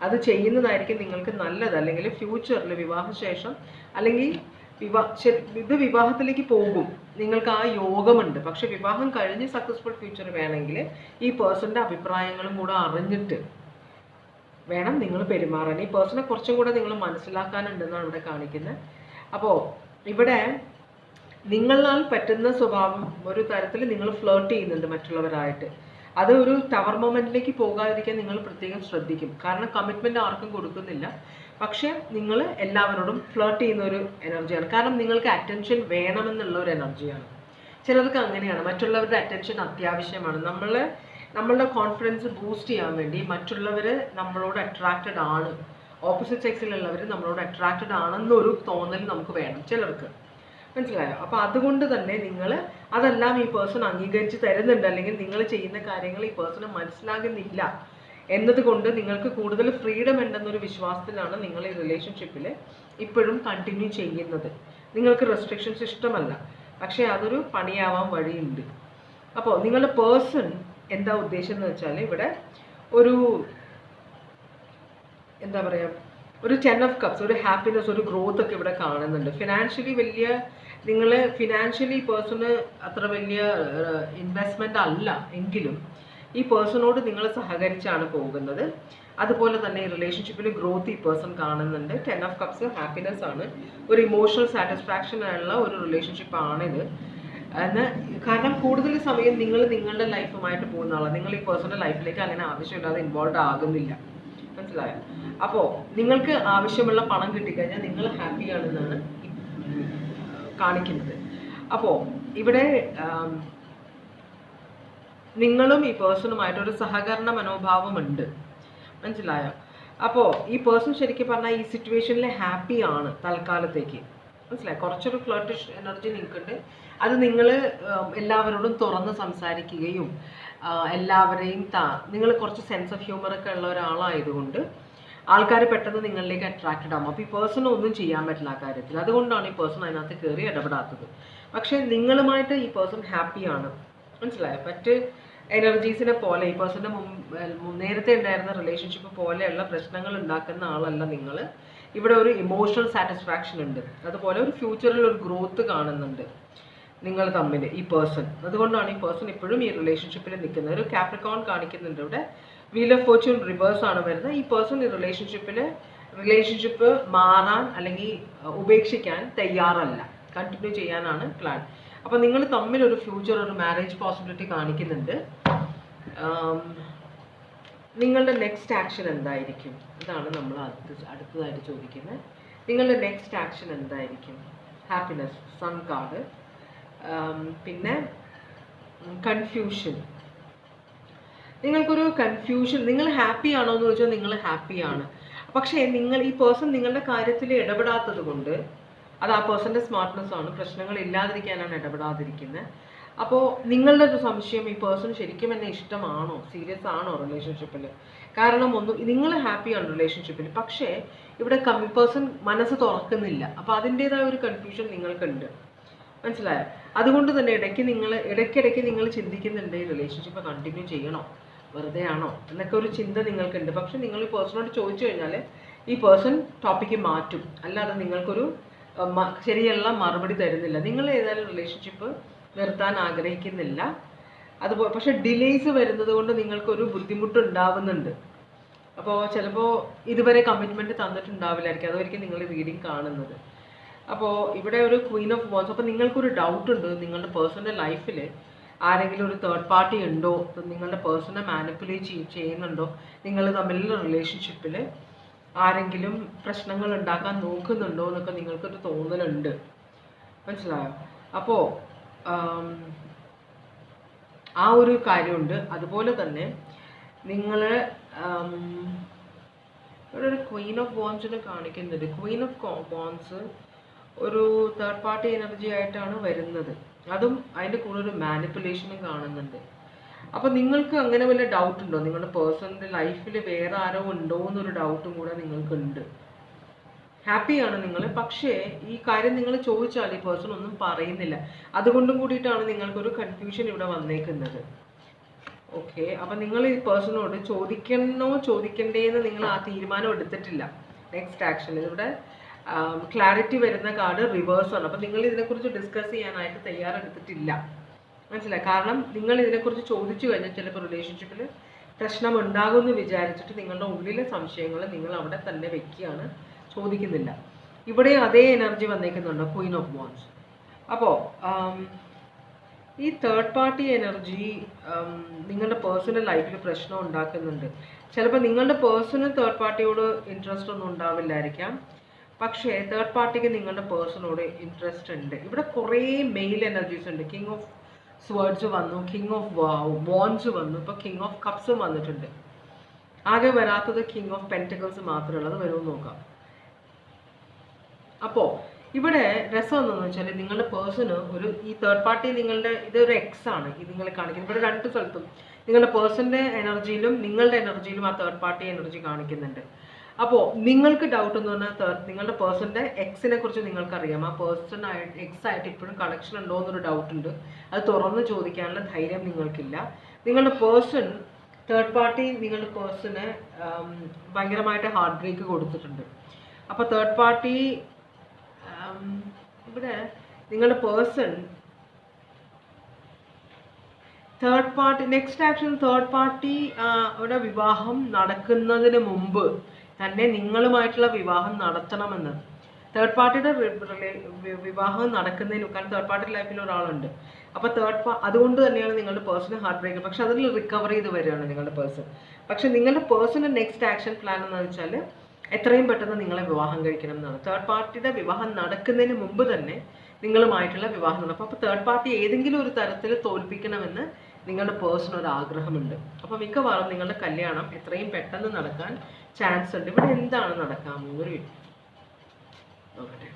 അത് ചെയ്യുന്നതായിരിക്കും നിങ്ങൾക്ക് നല്ലത്. അല്ലെങ്കിൽ ഫ്യൂച്ചറിൽ വിവാഹശേഷം അല്ലെങ്കിൽ ഇത് വിവാഹത്തിലേക്ക് പോകും, നിങ്ങൾക്ക് ആ യോഗമുണ്ട്. പക്ഷെ വിവാഹം കഴിഞ്ഞ് സക്സസ്ഫുൾ ഫ്യൂച്ചർ വേണമെങ്കിൽ ഈ പേഴ്സൻ്റെ അഭിപ്രായങ്ങളും കൂടെ അറിഞ്ഞിട്ട് വേണം നിങ്ങൾ പെരുമാറാൻ. ഈ പേഴ്സണെ കുറച്ചും കൂടെ നിങ്ങൾ മനസ്സിലാക്കാനുണ്ടെന്നാണ് ഇവിടെ കാണിക്കുന്നത്. അപ്പോൾ ഇവിടെ നിങ്ങളാൽ പറ്റുന്ന സ്വഭാവം ഒരു തരത്തിൽ നിങ്ങൾ ഫ്ലേർട്ട് ചെയ്യുന്നുണ്ട് മറ്റുള്ളവരായിട്ട്. അത് ഒരു ടവർ മൊമെന്റിലേക്ക് പോകാതിരിക്കാൻ നിങ്ങൾ പ്രത്യേകം ശ്രദ്ധിക്കും. കാരണം കമ്മിറ്റ്മെന്റ് ആർക്കും കൊടുക്കുന്നില്ല, പക്ഷെ നിങ്ങൾ എല്ലാവരോടും ഫ്ലേർട്ട് ചെയ്യുന്ന ഒരു എനർജിയാണ്. കാരണം നിങ്ങൾക്ക് അറ്റൻഷൻ വേണമെന്നുള്ള ഒരു എനർജിയാണ്. ചിലർക്ക് അങ്ങനെയാണ്, മറ്റുള്ളവരുടെ അറ്റൻഷൻ അത്യാവശ്യമാണ്. നമ്മളുടെ കോൺഫിഡൻസ് ബൂസ്റ്റ് ചെയ്യാൻ വേണ്ടി മറ്റുള്ളവർ നമ്മളോട് അട്രാക്റ്റഡ് ആണ്, ഓപ്പോസിറ്റ് സെക്സിലുള്ളവർ നമ്മളോട് അട്രാക്റ്റഡ് ആണെന്നൊരു തോന്നൽ നമുക്ക് വേണം ചിലർക്ക്. മനസ്സിലായോ? അപ്പോൾ അതുകൊണ്ട് തന്നെ നിങ്ങൾ അതെല്ലാം ഈ പേഴ്സൺ അംഗീകരിച്ച് തരുന്നുണ്ട്, അല്ലെങ്കിൽ നിങ്ങൾ ചെയ്യുന്ന കാര്യങ്ങൾ ഈ പേഴ്സണ് മനസ്സിലാകുന്നില്ല എന്നതുകൊണ്ട് നിങ്ങൾക്ക് കൂടുതൽ ഫ്രീഡം ഉണ്ടെന്നൊരു വിശ്വാസത്തിലാണ് നിങ്ങൾ ഈ റിലേഷൻഷിപ്പിൽ ഇപ്പോഴും കണ്ടിന്യൂ ചെയ്യുന്നത്. നിങ്ങൾക്ക് റെസ്ട്രിക്ഷൻസ് ഇഷ്ടമല്ല, പക്ഷേ അതൊരു പണിയാവാൻ വഴിയുണ്ട്. അപ്പോൾ നിങ്ങളുടെ പേഴ്സൺ എന്താ ഉദ്ദേശം എന്ന് വെച്ചാൽ ഇവിടെ ഒരു എന്താ പറയുക, ഒരു 10 of Cups, ഒരു ഹാപ്പിനെസ്, ഒരു ഗ്രോത്ത് ഒക്കെ ഇവിടെ കാണുന്നുണ്ട്. നിങ്ങൾ ഫിനാൻഷ്യലി പേഴ്സണ് അത്ര വലിയ ഇൻവെസ്റ്റ്മെൻ്റ് അല്ല എങ്കിലും ഈ പേഴ്സണോട് നിങ്ങൾ സഹകരിച്ചാണ് പോകുന്നത്. അതുപോലെ തന്നെ ഈ റിലേഷൻഷിപ്പിൽ ഗ്രോത്ത് ഈ പേഴ്സൺ കാണുന്നുണ്ട്. 10 of Cups ഹാപ്പിനെസ് ആണ്, ഒരു ഇമോഷണൽ സാറ്റിസ്ഫാക്ഷൻ ഉള്ള ഒരു റിലേഷൻഷിപ്പ് ആണിത്. കാരണം കൂടുതൽ സമയം നിങ്ങൾ നിങ്ങളുടെ ലൈഫുമായിട്ട് പോകുന്ന ആളാണ്. നിങ്ങൾ ഈ പേഴ്സണൽ ലൈഫിലേക്ക് അങ്ങനെ ആവശ്യമില്ലാതെ ഇൻവോൾവ് ആകുന്നില്ല. മനസ്സിലായോ? അപ്പോൾ നിങ്ങൾക്ക് ആവശ്യമുള്ള പണം കിട്ടിക്കഴിഞ്ഞാൽ നിങ്ങൾ ഹാപ്പിയാണെന്നാണ് കാണിക്കുന്നത്. അപ്പോൾ ഇവിടെ നിങ്ങളും ഈ പേഴ്സണുമായിട്ടൊരു സഹകരണ മനോഭാവമുണ്ട്. മനസ്സിലായോ? അപ്പോൾ ഈ പേഴ്സൺ ശരിക്കും പറഞ്ഞാൽ ഈ സിറ്റുവേഷനിൽ ഹാപ്പി ആണ് തൽക്കാലത്തേക്ക്. മനസ്സിലായോ? കുറച്ചൊരു ഫ്ലർട്ടിഷ് എനർജി നിൽക്കുന്നുണ്ട്. അത് നിങ്ങൾ എല്ലാവരോടും തുറന്ന് സംസാരിക്കുകയും എല്ലാവരെയും നിങ്ങൾ കുറച്ച് സെൻസ് ഓഫ് ഹ്യൂമറൊക്കെ ഉള്ള ഒരാളായതുകൊണ്ട് ആൾക്കാർ പെട്ടെന്ന് നിങ്ങളിലേക്ക് അട്രാക്റ്റഡ് ആകും. അപ്പോൾ ഈ പേഴ്സൺ ഒന്നും ചെയ്യാൻ പറ്റില്ല ആ കാര്യത്തിൽ. അതുകൊണ്ടാണ് ഈ പേഴ്സൺ അതിനകത്ത് കയറി ഇടപെടാത്തത്. പക്ഷേ നിങ്ങളുമായിട്ട് ഈ പേഴ്സൺ ഹാപ്പിയാണ്. മനസ്സിലായോ? മറ്റ് എനർജീസിനെ പോലെ ഈ പേഴ്സൻ്റെ നേരത്തെ ഉണ്ടായിരുന്ന റിലേഷൻഷിപ്പ് പോലെയുള്ള പ്രശ്നങ്ങൾ ഉണ്ടാക്കുന്ന ആളല്ല നിങ്ങൾ. ഇവിടെ ഒരു ഇമോഷണൽ സാറ്റിസ്ഫാക്ഷൻ ഉണ്ട്. അതുപോലെ ഒരു ഫ്യൂച്ചറിൽ ഒരു ഗ്രോത്ത് കാണുന്നുണ്ട് നിങ്ങൾ തമ്മിൽ ഈ പേഴ്സൺ. അതുകൊണ്ടാണ് ഈ പേഴ്സൺ ഇപ്പോഴും ഈ റിലേഷൻഷിപ്പിൽ നിൽക്കുന്നത്. ഒരു കാപ്രിക്കോൺ കാണിക്കുന്നുണ്ട് ഇവിടെ. വീൽ ഓഫ് ഫോർച്യൂൺ റിവേഴ്സ് ആണ് വരുന്നത്. ഈ പേഴ്സൺ ഈ റിലേഷൻഷിപ്പ് മാറാൻ അല്ലെങ്കിൽ ഉപേക്ഷിക്കാൻ തയ്യാറല്ല, കണ്ടിന്യൂ ചെയ്യാനാണ് പ്ലാൻ. അപ്പോൾ നിങ്ങൾ തമ്മിൽ ഒരു ഫ്യൂച്ചർ, ഒരു മാരേജ് പോസിബിലിറ്റി കാണിക്കുന്നുണ്ട്. നിങ്ങളുടെ നെക്സ്റ്റ് ആക്ഷൻ എന്തായിരിക്കും? ഇതാണ് നമ്മൾ അടുത്തതായിട്ട് ചോദിക്കുന്നത്. നിങ്ങളുടെ നെക്സ്റ്റ് ആക്ഷൻ എന്തായിരിക്കും? Happiness, sun card. പിന്നെ കൺഫ്യൂഷൻ. നിങ്ങൾക്കൊരു കൺഫ്യൂഷൻ. നിങ്ങൾ ഹാപ്പി ആണോ എന്ന് ചോദിച്ചാൽ നിങ്ങൾ ഹാപ്പിയാണ്. പക്ഷേ ഈ പേഴ്സൺ നിങ്ങളുടെ കാര്യത്തിൽ ഇടപെടാത്തത് കൊണ്ട്, അത് ആ പേഴ്സൻ്റെ സ്മാർട്ട്നെസ് ആണ്, പ്രശ്നങ്ങൾ ഇല്ലാതിരിക്കാനാണ് ഇടപെടാതിരിക്കുന്നത്. അപ്പോൾ നിങ്ങളുടെ ഒരു സംശയം, ഈ പേഴ്സൺ ശരിക്കും എന്നെ ഇഷ്ടമാണോ, സീരിയസ് ആണോ റിലേഷൻഷിപ്പിൽ? കാരണം നിങ്ങൾ ഹാപ്പിയാണ് റിലേഷൻഷിപ്പിൽ, പക്ഷേ ഇവിടെ പേഴ്സൺ മനസ്സ് തുറക്കുന്നില്ല. അപ്പോൾ അതിൻ്റെതായ ഒരു കൺഫ്യൂഷൻ നിങ്ങൾക്കുണ്ട്. മനസ്സിലായോ? അതുകൊണ്ട് തന്നെ ഇടയ്ക്കിടയ്ക്ക് നിങ്ങൾ ചിന്തിക്കുന്നുണ്ട്, ഈ റിലേഷൻഷിപ്പ് കണ്ടിന്യൂ ചെയ്യണോ, വെറുതെ ആണോ എന്നൊക്കെ ഒരു ചിന്ത നിങ്ങൾക്കുണ്ട്. പക്ഷെ നിങ്ങൾ ഈ പേഴ്സണോട് ചോദിച്ചു കഴിഞ്ഞാൽ ഈ പേഴ്സൺ ടോപ്പിക്ക് മാറ്റും, അല്ലാതെ നിങ്ങൾക്കൊരു ശരിയുള്ള മറുപടി തരുന്നില്ല. നിങ്ങൾ ഏതായാലും റിലേഷൻഷിപ്പ് നിർത്താൻ ആഗ്രഹിക്കുന്നില്ല. അതുപോലെ പക്ഷെ ഡിലേസ് വരുന്നത് കൊണ്ട് നിങ്ങൾക്കൊരു ബുദ്ധിമുട്ടുണ്ടാവുന്നുണ്ട്. അപ്പോൾ ചിലപ്പോൾ ഇതുവരെ കമ്മിറ്റ്മെൻറ്റ് തന്നിട്ടുണ്ടാവില്ലായിരിക്കും, അതായിരിക്കും നിങ്ങൾ റീഡിങ് കാണുന്നത്. അപ്പോൾ ഇവിടെ ഒരു ക്വീൻ ഓഫ് വാൻസ്. അപ്പോൾ നിങ്ങൾക്കൊരു ഡൗട്ട് ഉണ്ട്, നിങ്ങളുടെ പേഴ്സണൽ ലൈഫിൽ ആരെങ്കിലും ഒരു തേർഡ് പാർട്ടി ഉണ്ടോ, നിങ്ങളുടെ പേഴ്സണെ മാനിപ്പുലേറ്റ് ചെയ്യുന്നുണ്ടോ, നിങ്ങൾ തമ്മിലുള്ള റിലേഷൻഷിപ്പിൽ ആരെങ്കിലും പ്രശ്നങ്ങൾ ഉണ്ടാക്കാൻ നോക്കുന്നുണ്ടോ എന്നൊക്കെ നിങ്ങൾക്കൊരു തോന്നലുണ്ട്. മനസ്സിലായോ? അപ്പോൾ ആ ഒരു കാര്യമുണ്ട്. അതുപോലെ തന്നെ നിങ്ങൾ ഇവിടെ ഒരു ക്വീൻ ഓഫ് വാൻസിനെ കാണിക്കുന്നുണ്ട്. ക്വീൻ ഓഫ് വാൻസ് ഒരു തേർഡ് പാർട്ടി എനർജി ആയിട്ടാണ് വരുന്നത്. അതും അതിൻ്റെ കൂടെ ഒരു മാനിപ്പുലേഷനും കാണുന്നുണ്ട്. അപ്പോൾ നിങ്ങൾക്ക് അങ്ങനെ വല്ല ഡൗട്ട് ഉണ്ടോ? നിങ്ങളുടെ പേഴ്സണൽ ലൈഫിൽ വേറെ ആരോ ഉണ്ടോ എന്നൊരു ഡൗട്ടും കൂടെ നിങ്ങൾക്കുണ്ട്. ഹാപ്പിയാണ് നിങ്ങൾ. പക്ഷേ ഈ കാര്യം നിങ്ങൾ ചോദിച്ചാൽ ഈ പേഴ്സൺ ഒന്നും പറയുന്നില്ല. അതുകൊണ്ടും കൂടിയിട്ടാണ് നിങ്ങൾക്കൊരു കൺഫ്യൂഷൻ ഇവിടെ വന്നേക്കുന്നത്. ഓക്കെ, അപ്പം നിങ്ങൾ ഈ പേഴ്സണോട് ചോദിക്കണോ ചോദിക്കണ്ടേന്ന് നിങ്ങൾ ആ തീരുമാനം എടുത്തിട്ടില്ല. നെക്സ്റ്റ് ആക്ഷൻ ഇവിടെ ക്ലാരിറ്റി വരുന്ന കാർഡ് റിവേഴ്സാണ്. അപ്പം നിങ്ങൾ ഇതിനെക്കുറിച്ച് ഡിസ്കസ് ചെയ്യാനായിട്ട് തയ്യാറെടുത്തിട്ടില്ല. മനസ്സിലായി? കാരണം നിങ്ങൾ ഇതിനെക്കുറിച്ച് ചോദിച്ചു കഴിഞ്ഞാൽ ചിലപ്പോൾ റിലേഷൻഷിപ്പിൽ പ്രശ്നം ഉണ്ടാകുമെന്ന് വിചാരിച്ചിട്ട് നിങ്ങളുടെ ഉള്ളിലെ സംശയങ്ങൾ നിങ്ങൾ അവിടെ തന്നെ വെക്കുകയാണ്, ചോദിക്കുന്നില്ല. ഇവിടെ അതേ എനർജി വന്നേക്കുന്നുണ്ട്, ക്വീൻ ഓഫ് വാൻഡ്സ്. അപ്പോൾ ഈ തേർഡ് പാർട്ടി എനർജി നിങ്ങളുടെ പേഴ്സണൽ ലൈഫിൽ പ്രശ്നം ഉണ്ടാക്കുന്നുണ്ട്. ചിലപ്പോൾ നിങ്ങളുടെ പേഴ്സണൽ തേർഡ് പാർട്ടിയോട് ഇൻട്രസ്റ്റ് ഒന്നും ഉണ്ടാവില്ലായിരിക്കാം, പക്ഷേ തേർഡ് പാർട്ടിക്ക് നിങ്ങളുടെ പേഴ്സണോട് ഇൻട്രസ്റ്റ് ഉണ്ട്. ഇവിടെ കുറേ മെയിൽ എനർജീസ് ഉണ്ട്. കിങ് ഓഫ് സ്വേർഡ്സ് വന്നു, കിങ് ഓഫ് വാൻഡ്സ് വന്നു, ഇപ്പോൾ കിങ് ഓഫ് കപ്സും വന്നിട്ടുണ്ട്. ആകെ വരാത്തത് കിങ് ഓഫ് പെൻറ്റക്കിൾസ് മാത്രമേ ഉള്ളത്. വരുമെന്ന് നോക്കാം. അപ്പോൾ ഇവിടെ രസം എന്താണെന്ന് വെച്ചാൽ നിങ്ങളുടെ പേഴ്സണ് ഈ തേർഡ് പാർട്ടി ഇതൊരു എക്സ് ആണ് ഈ നിങ്ങൾ കാണിക്കുന്നത്. ഇവിടെ രണ്ട് സ്ഥലത്തും നിങ്ങളുടെ പേഴ്സൻ്റെ എനർജിയിലും നിങ്ങളുടെ എനർജിയിലും ആ തേർഡ് പാർട്ടി എനർജി കാണിക്കുന്നുണ്ട്. അപ്പോൾ നിങ്ങൾക്ക് ഡൗട്ട് എന്ന് പറഞ്ഞാൽ നിങ്ങളുടെ പേഴ്സൻ്റെ എക്സിനെ കുറിച്ച് നിങ്ങൾക്കറിയാം. ആ പേഴ്സണായിട്ട് എക്സ് ആയിട്ട് ഇപ്പോഴും കണക്ഷൻ ഉണ്ടോ എന്നൊരു ഡൗട്ട് ഉണ്ട്. അത് തുറന്ന് ചോദിക്കാനുള്ള ധൈര്യം നിങ്ങൾക്കില്ല. നിങ്ങളുടെ പേഴ്സൺ തേർഡ് പാർട്ടി നിങ്ങളുടെ പേഴ്സണ് ഭയങ്കരമായിട്ട് ഹാർട്ട് ബ്രേക്ക് കൊടുത്തിട്ടുണ്ട്. അപ്പോൾ തേർഡ് പാർട്ടി ഇവിടെ നിങ്ങളുടെ person third party next action third party ഇവിടെ വിവാഹം നടക്കുന്നതിന് മുമ്പ് തന്നെ നിങ്ങളുമായിട്ടുള്ള വിവാഹം നടത്തണമെന്ന്. തേർഡ് പാർട്ടിയുടെ വിവാഹം നടക്കുന്നതിന്, കാരണം തേർഡ് പാർട്ടി ലൈഫിൽ ഒരാളുണ്ട്. അപ്പോൾ അതുകൊണ്ട് തന്നെയാണ് നിങ്ങളുടെ പേഴ്സൺ ഹാർട്ട് ബ്രേക്ക്. പക്ഷെ അതിൽ റിക്കവർ ചെയ്ത് വരികയാണ് നിങ്ങളുടെ പേഴ്സൺ. പക്ഷെ നിങ്ങളുടെ പേഴ്സൻ്റെ നെക്സ്റ്റ് ആക്ഷൻ പ്ലാൻ എന്ന് വെച്ചാൽ എത്രയും പെട്ടെന്ന് നിങ്ങളെ വിവാഹം കഴിക്കണം എന്നാണ്. തേർഡ് പാർട്ടിയുടെ വിവാഹം നടക്കുന്നതിന് മുമ്പ് തന്നെ നിങ്ങളുമായിട്ടുള്ള വിവാഹം നടക്കും. അപ്പോൾ തേർഡ് പാർട്ടി ഏതെങ്കിലും ഒരു തരത്തിൽ തോൽപ്പിക്കണമെന്ന് നിങ്ങളുടെ പേഴ്സൺ ഒരു ആഗ്രഹമുണ്ട്. അപ്പോൾ മിക്കവാറും നിങ്ങളുടെ കല്യാണം എത്രയും പെട്ടെന്ന് നടക്കാൻ ചാൻസ് ഉണ്ട്. ഇവിടെ എന്താണ് നടക്കാൻ ഒരു നോക്കട്ടെ.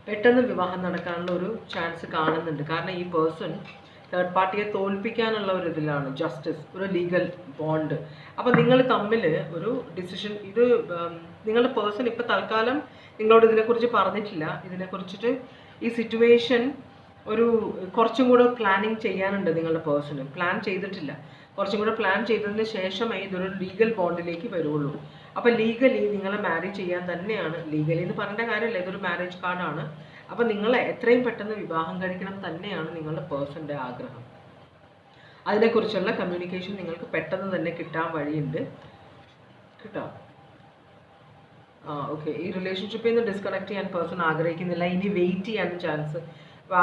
പെട്ടെന്ന് വിവാഹം നടക്കാനുള്ള ഒരു ചാൻസ് കാണുന്നുണ്ട്. കാരണം ഈ പേഴ്സൺ തേർഡ് പാർട്ടിയെ തോൽപ്പിക്കാനുള്ള ഒരു ഇതിലാണ്, ജസ്റ്റിസ്, ഒരു ലീഗൽ ബോണ്ട്. അപ്പോൾ നിങ്ങൾ തമ്മിൽ ഒരു ഡിസിഷൻ, ഇത് നിങ്ങളുടെ പേഴ്സൺ ഇപ്പോൾ തൽക്കാലം നിങ്ങളോട് ഇതിനെക്കുറിച്ച് പറഞ്ഞിട്ടില്ല. ഇതിനെക്കുറിച്ചിട്ട് ഈ സിറ്റുവേഷൻ കുറച്ചും കൂടെ പ്ലാനിങ് ചെയ്യാനുണ്ട്. നിങ്ങളുടെ പേഴ്സണ് പ്ലാൻ ചെയ്തിട്ടില്ല. കുറച്ചും കൂടെ പ്ലാൻ ചെയ്തതിന് ശേഷമേ ഇതൊരു ലീഗൽ ബോണ്ടിലേക്ക് വരുള്ളൂ. അപ്പോൾ ലീഗലി നിങ്ങളെ മാരേജ് ചെയ്യാൻ തന്നെയാണ്. ലീഗലി എന്ന് പറയേണ്ട കാര്യമില്ല, ഇതൊരു മാരേജ് കാർഡാണ്. അപ്പോൾ നിങ്ങളെ എത്രയും പെട്ടെന്ന് വിവാഹം കഴിക്കണം തന്നെയാണ് നിങ്ങളുടെ പേഴ്സൻ്റെ ആഗ്രഹം. അതിനെക്കുറിച്ചുള്ള കമ്മ്യൂണിക്കേഷൻ നിങ്ങൾക്ക് പെട്ടെന്ന് തന്നെ കിട്ടാൻ വഴിയുണ്ട് കേട്ടോ. ഓക്കെ, ഈ റിലേഷൻഷിപ്പിൽ നിന്ന് ഡിസ്കണക്ട് ചെയ്യാൻ പേഴ്സൺ ആഗ്രഹിക്കുന്നില്ല. ഇനി വെയിറ്റ് ചെയ്യാനും ചാൻസ്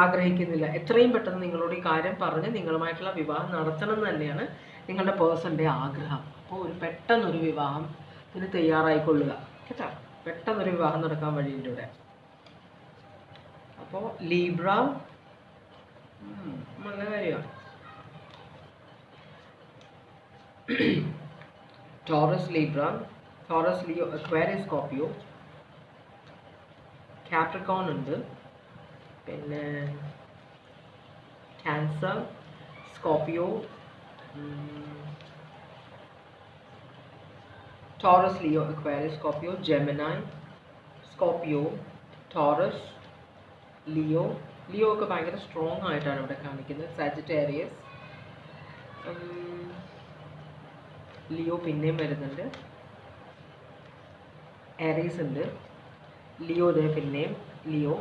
ആഗ്രഹിക്കുന്നില്ല. എത്രയും പെട്ടെന്ന് നിങ്ങളോട് ഈ കാര്യം പറഞ്ഞ് നിങ്ങളുമായിട്ടുള്ള വിവാഹം നടത്തണം എന്ന് തന്നെയാണ് നിങ്ങളുടെ പേഴ്സൻ്റെ ആഗ്രഹം. അപ്പോൾ പെട്ടെന്നൊരു വിവാഹത്തിന് തയ്യാറായിക്കൊള്ളുക കേട്ടോ. പെട്ടെന്നൊരു വിവാഹം നടക്കാൻ വഴിയുണ്ട് ഇവിടെ. അപ്പോൾ ലീബ്ര നല്ല കാര്യമാണ്. Taurus, Libra, Taurus, Leo, Aquarius, Scorpio, Capricorn ഉണ്ട്, പിന്നെ Cancer, Scorpio, Taurus, Leo, Aquarius, Scorpio, Gemini, Scorpio, Taurus, Leo. Leo ഒക്കെ ഭയങ്കര സ്ട്രോങ് ആയിട്ടാണ് ഇവിടെ കാണിക്കുന്നത്. സാജിറ്റേറിയസ്, ലിയോ പിന്നെയും വരുന്നുണ്ട്. ഏരീസ് ഉണ്ട്, ലിയോ പിന്നെയും ലിയോ,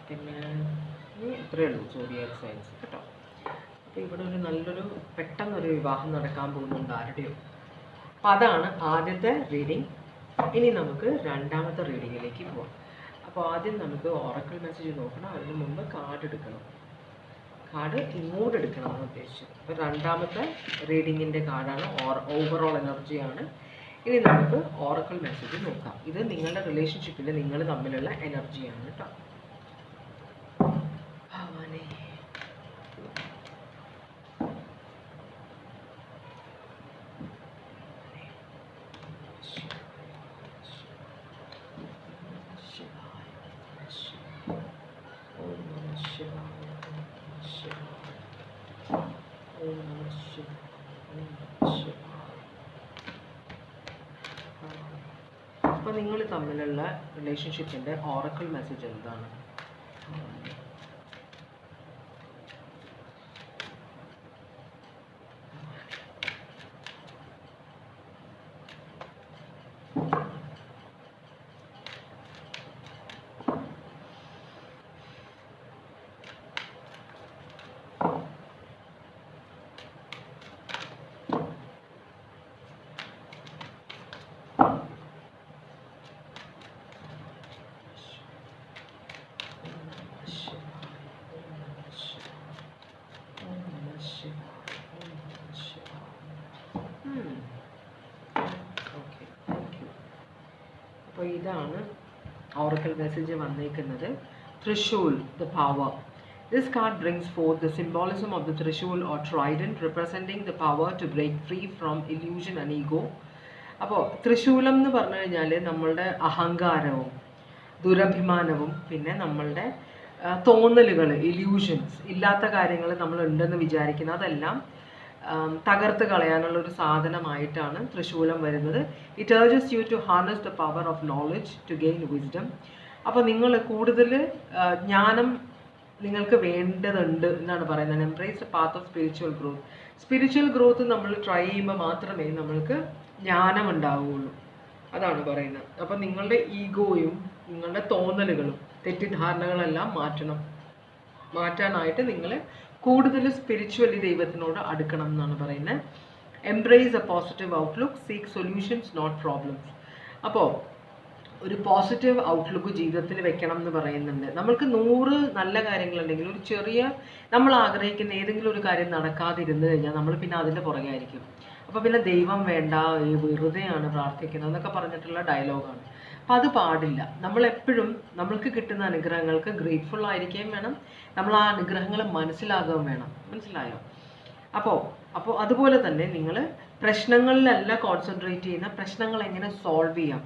പിന്നെ ഇത്രയേ ഉള്ളൂ സോഡിയാക് സൈൻസ് കേട്ടോ. അപ്പോൾ ഇവിടെ നല്ലൊരു പെട്ടെന്നൊരു വിവാഹം നടക്കാൻ പോകുന്നുണ്ട് ആരുടെയോ. അപ്പോൾ അതാണ് ആദ്യത്തെ റീഡിങ്. ഇനി നമുക്ക് രണ്ടാമത്തെ റീഡിങ്ങിലേക്ക് പോവാം. അപ്പോൾ ആദ്യം നമുക്ക് ഓറക്കിൾ മെസ്സേജ് നോക്കണം. അതിന് മുമ്പ് കാർഡ് എടുക്കണം. കാർഡ് ഇങ്ങോട്ട് എടുക്കണമെന്ന് ഉദ്ദേശിച്ചത്. അപ്പോൾ രണ്ടാമത്തെ റീഡിങ്ങിൻ്റെ കാർഡാണ്, ഓവറോൾ എനർജിയാണ്. ഇനി നമുക്ക് ഓറക്കിൾ മെസ്സേജ് നോക്കാം. ഇത് നിങ്ങളുടെ റിലേഷൻഷിപ്പിൽ നിങ്ങൾ തമ്മിലുള്ള എനർജിയാണ് കേട്ടോ. ഭവാനി, അപ്പോൾ നിങ്ങൾ തമ്മിലുള്ള റിലേഷൻഷിപ്പിൻ്റെ ഓറക്കിൾ മെസ്സേജ് എന്താണ്? അപ്പോൾ ഇതാണ് ഓറക്കിൾ മെസ്സേജ് വന്നിരിക്കുന്നത്. Trishul, the power. This card brings forth the symbolism of the Trishul or trident, representing the power to break free from illusion and ego. അപ്പോൾ ത്രിശൂലം എന്ന് പറഞ്ഞു കഴിഞ്ഞാൽ നമ്മളുടെ അഹങ്കാരവും ദുരഭിമാനവും പിന്നെ നമ്മളുടെ തോന്നലുകൾ, ഇല്യൂഷൻസ്, ഇല്ലാത്ത കാര്യങ്ങൾ നമ്മൾ ഉണ്ടെന്ന് വിചാരിക്കുന്ന അതെല്ലാം തകർത്ത് കളയാനുള്ള ഒരു സാധനമായിട്ടാണ് ത്രിശൂലം വരുന്നത്. It urges you to harness the power of knowledge to gain wisdom. അപ്പോൾ നിങ്ങൾ കൂടുതൽ ജ്ഞാനം നിങ്ങൾക്ക് വേണ്ടതുണ്ട് എന്നാണ് പറയുന്നത്. Embrace the path of spiritual growth. Spiritual growth നമ്മൾ ട്രൈ ചെയ്യുമ്പോൾ മാത്രമേ നമ്മൾക്ക് ജ്ഞാനം ഉണ്ടാവുകയുള്ളൂ, അതാണ് പറയുന്നത്. അപ്പം നിങ്ങളുടെ ഈഗോയും നിങ്ങളുടെ തോന്നലുകളും തെറ്റിദ്ധാരണകളെല്ലാം മാറ്റാനായിട്ട് നിങ്ങൾ കൂടുതൽ സ്പിരിച്വലി ദൈവത്തിനോട് അടുക്കണം എന്നാണ് പറയുന്നത്. Embrace a positive outlook, seek solutions not problems. അപ്പോൾ ഒരു പോസിറ്റീവ് ഔട്ട്ലുക്ക് ജീവിതത്തിൽ വെക്കണം എന്ന് പറയുന്നുണ്ട്. നമ്മൾക്ക് 100 നല്ല കാര്യങ്ങളുണ്ടെങ്കിൽ ഒരു ചെറിയ നമ്മൾ ആഗ്രഹിക്കുന്ന ഏതെങ്കിലും ഒരു കാര്യം നടക്കാതിരുന്നു കഴിഞ്ഞാൽ നമ്മൾ പിന്നെ അതിൻ്റെ പുറകെ ആയിരിക്കും. അപ്പോൾ പിന്നെ ദൈവം വേണ്ട, വെറുതെയാണ് പ്രാർത്ഥിക്കുന്നത് എന്നൊക്കെ പറഞ്ഞിട്ടുള്ള ഡയലോഗാണ്. അപ്പം അത് പാടില്ല. നമ്മളെപ്പോഴും നമ്മൾക്ക് കിട്ടുന്ന അനുഗ്രഹങ്ങൾക്ക് ഗ്രേറ്റ്ഫുൾ ആയിരിക്കുകയും വേണം, നമ്മൾ ആ അനുഗ്രഹങ്ങൾ മനസ്സിലാകുകയും വേണം. മനസ്സിലായോ? അപ്പോൾ അതുപോലെ തന്നെ നിങ്ങൾ പ്രശ്നങ്ങളിലല്ല കോൺസെൻട്രേറ്റ് ചെയ്യുന്ന, പ്രശ്നങ്ങൾ എങ്ങനെ സോൾവ് ചെയ്യാം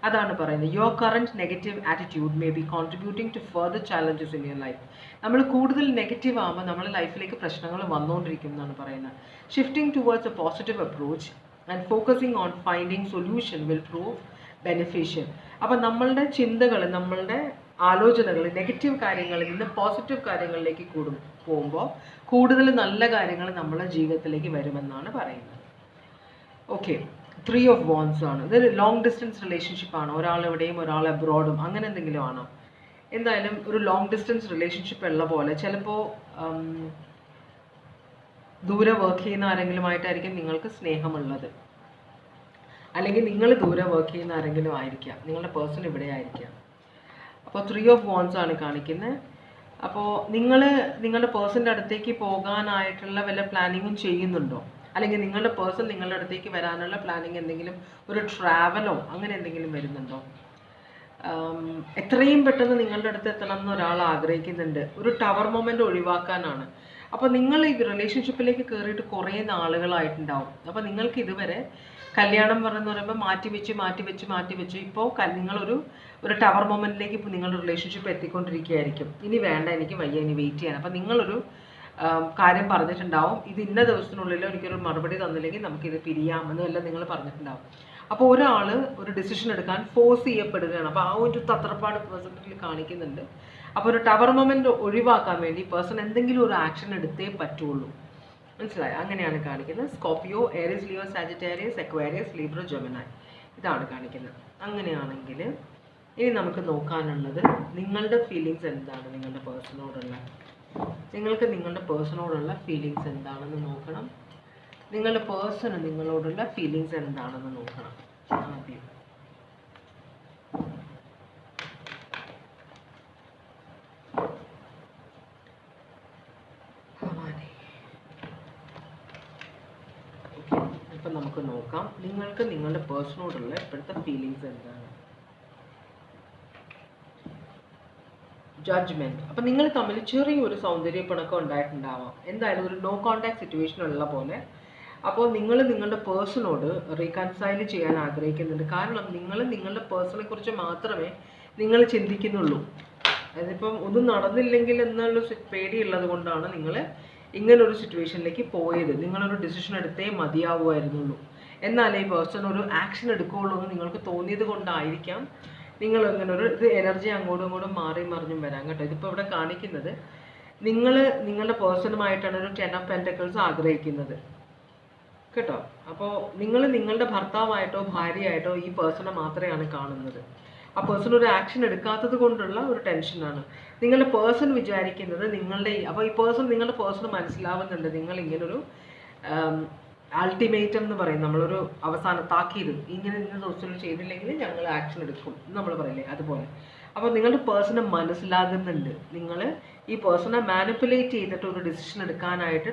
അതാണ് പറയുന്നത്. Your current negative attitude may be contributing to further challenges in your life. നമ്മൾ കൂടുതൽ നെഗറ്റീവ് ആകുമ്പോൾ നമ്മുടെ ലൈഫിലേക്ക് പ്രശ്നങ്ങൾ വന്നുകൊണ്ടിരിക്കും എന്നാണ് പറയുന്നത്. Shifting towards A positive approach and focusing on finding solution will prove beneficial. അപ്പം നമ്മളുടെ ചിന്തകൾ, നമ്മളുടെ ആലോചനകൾ നെഗറ്റീവ് കാര്യങ്ങളിൽ നിന്ന് പോസിറ്റീവ് കാര്യങ്ങളിലേക്ക് പോകുമ്പോൾ കൂടുതൽ നല്ല കാര്യങ്ങൾ നമ്മുടെ ജീവിതത്തിലേക്ക് വരുമെന്നാണ് പറയുന്നത്. ഓക്കെ, 3 of Wands ആണ്. ഇതൊരു ലോങ് ഡിസ്റ്റൻസ് റിലേഷൻഷിപ്പ് ആണ്. ഒരാൾ എവിടെയും ഒരാൾ അബ്രോഡും അങ്ങനെ എന്തെങ്കിലും ആണോ? എന്തായാലും ഒരു ലോങ് ഡിസ്റ്റൻസ് റിലേഷൻഷിപ്പ് ഉള്ള പോലെ ചിലപ്പോൾ ദൂരെ വർക്ക് ചെയ്യുന്ന ആരെങ്കിലുമായിട്ടായിരിക്കും നിങ്ങൾക്ക് സ്നേഹമുള്ളത്, അല്ലെങ്കിൽ നിങ്ങൾ ദൂരെ വർക്ക് ചെയ്യുന്ന ആരെങ്കിലും ആയിരിക്കാം, നിങ്ങളുടെ പേഴ്സൺ ഇവിടെ ആയിരിക്കാം. അപ്പോൾ 3 of Wands ആണ് കാണിക്കുന്നത്. അപ്പോൾ നിങ്ങളുടെ പേഴ്സൻ്റെ അടുത്തേക്ക് പോകാനായിട്ടുള്ള വല്ല പ്ലാനിങ്ങും ചെയ്യുന്നുണ്ടോ? അല്ലെങ്കിൽ നിങ്ങളുടെ പേഴ്സൺ നിങ്ങളുടെ അടുത്തേക്ക് വരാനുള്ള പ്ലാനിങ്, എന്തെങ്കിലും ഒരു ട്രാവലോ അങ്ങനെ എന്തെങ്കിലും വരുന്നുണ്ടോ? എത്രയും പെട്ടെന്ന് നിങ്ങളുടെ അടുത്ത് എത്തണം എന്ന് ഒരാൾ ആഗ്രഹിക്കുന്നുണ്ട്. ഒരു ടവർ മൊമെൻ്റ് ഒഴിവാക്കാനാണ്. അപ്പോൾ നിങ്ങൾ ഈ റിലേഷൻഷിപ്പിലേക്ക് കയറിയിട്ട് കുറേ നാളുകളായിട്ടുണ്ടാവും. അപ്പോൾ നിങ്ങൾക്ക് ഇതുവരെ കല്യാണം പറയുമ്പോൾ മാറ്റി വെച്ച് ഇപ്പോൾ നിങ്ങളൊരു ടവർ മൊമെൻറ്റിലേക്ക് ഇപ്പോൾ നിങ്ങളുടെ റിലേഷൻഷിപ്പ് എത്തിക്കൊണ്ടിരിക്കുകയായിരിക്കും. ഇനി വേണ്ട, എനിക്ക് വയ്യ, ഇനി വെയിറ്റ് ചെയ്യാൻ. അപ്പോൾ നിങ്ങളൊരു കാര്യം പറഞ്ഞിട്ടുണ്ടാവും, ഇത് ഇന്ന ദിവസത്തിനുള്ളിൽ എനിക്കൊരു മറുപടി തന്നില്ലെങ്കിൽ നമുക്കിത് പിരിയാമെന്നും എല്ലാം നിങ്ങൾ പറഞ്ഞിട്ടുണ്ടാവും. അപ്പോൾ ഒരാൾ ഒരു ഡിസിഷൻ എടുക്കാൻ ഫോഴ്സ് ചെയ്യപ്പെടുകയാണ്. അപ്പോൾ ആ ഒരു തത്രപ്പാട് പേഴ്സണിൽ കാണിക്കുന്നുണ്ട്. അപ്പോൾ ഒരു ടവർ മൊമെൻ്റ് ഒഴിവാക്കാൻ വേണ്ടി പേഴ്സൺ എന്തെങ്കിലും ഒരു ആക്ഷൻ എടുത്തേ പറ്റുള്ളൂ. മനസ്സിലായോ? അങ്ങനെയാണ് കാണിക്കുന്നത്. Scorpio, Aries, Leo, Sagittarius, Aquarius, Libra, Gemini, ഇതാണ് കാണിക്കുന്നത്. അങ്ങനെയാണെങ്കിൽ ഇനി നമുക്ക് നോക്കാനുള്ളത് നിങ്ങളുടെ ഫീലിങ്സ് എന്താണ്, നിങ്ങളുടെ പേഴ്സണോടുള്ള ഫീലിങ്സ് എന്താണെന്ന് നോക്കണം. നിങ്ങളുടെ പേഴ്സണ് നിങ്ങളോടുള്ള ഫീലിങ്സ് എന്താണെന്ന് നോക്കണം ആദ്യം. ഇപ്പം നമുക്ക് നോക്കാം നിങ്ങൾക്ക് നിങ്ങളുടെ പേഴ്സണോടുള്ള ഇപ്പോഴത്തെ ഫീലിങ്സ് എന്താണ്. ജഡ്ജ്മെൻറ്റ്. അപ്പം നിങ്ങൾ തമ്മിൽ ചെറിയൊരു സൗന്ദര്യപ്പിണക്കം ഉണ്ടായിട്ടുണ്ടാവാം. എന്തായാലും ഒരു നോ കോണ്ടാക്ട് സിറ്റുവേഷൻ ഉള്ള പോലെ. അപ്പോൾ നിങ്ങൾ നിങ്ങളുടെ പേഴ്സണോട് റീകൺസൈൽ ചെയ്യാൻ ആഗ്രഹിക്കുന്നുണ്ട്. കാരണം നിങ്ങൾ നിങ്ങളുടെ പേഴ്സണെ കുറിച്ച് മാത്രമേ നിങ്ങൾ ചിന്തിക്കുന്നുള്ളൂ. അതിപ്പം ഒന്നും നടന്നില്ലെങ്കിൽ എന്നുള്ള പേടിയുള്ളത് കൊണ്ടാണ് നിങ്ങൾ ഇങ്ങനൊരു സിറ്റുവേഷനിലേക്ക് പോയത്. നിങ്ങളൊരു ഡിസിഷൻ എടുത്തേ മതിയാവുമായിരുന്നുള്ളൂ. എന്നാലേ ഈ പേഴ്സൺ ഒരു ആക്ഷൻ എടുക്കുകയുള്ളൂ എന്ന് നിങ്ങൾക്ക് തോന്നിയത് കൊണ്ടായിരിക്കാം നിങ്ങൾ ഇങ്ങനെ ഒരു ഇത് എനർജി അങ്ങോട്ടും ഇങ്ങോട്ടും മാറി മറിഞ്ഞും വരാം കേട്ടോ. ഇതിപ്പോൾ ഇവിടെ കാണിക്കുന്നത് നിങ്ങൾ നിങ്ങളുടെ പേഴ്സണുമായിട്ടാണ് ഒരു 10 of Pentacles ആഗ്രഹിക്കുന്നത് കേട്ടോ. അപ്പോൾ നിങ്ങൾ നിങ്ങളുടെ ഭർത്താവായിട്ടോ ഭാര്യയായിട്ടോ ഈ പേഴ്സണെ മാത്രമാണ് കാണുന്നത്. ആ പേഴ്സൺ ഒരു ആക്ഷൻ എടുക്കാത്തത് കൊണ്ടുള്ള ഒരു ടെൻഷനാണ്. നിങ്ങളുടെ പേഴ്സൺ വിചാരിക്കുന്നത് അപ്പോൾ ഈ നിങ്ങളുടെ പേഴ്സൺ മനസ്സിലാവുന്നുണ്ട് നിങ്ങൾ ഇങ്ങനൊരു അൾട്ടിമേറ്റം എന്ന് പറയും, നമ്മളൊരു അവസാന താക്കീത്, ഇന്ന ദിവസത്തിൽ ചെയ്തില്ലെങ്കിൽ ഞങ്ങൾ ആക്ഷൻ എടുക്കും നമ്മൾ പറയില്ലേ, അതുപോലെ. അപ്പോൾ നിങ്ങളുടെ പേഴ്സണെ മനസ്സിലാകുന്നുണ്ട്, നിങ്ങൾ ഈ പേഴ്സണെ മാനിപ്പുലേറ്റ് ചെയ്തിട്ട് ഒരു ഡിസിഷൻ എടുക്കാനായിട്ട്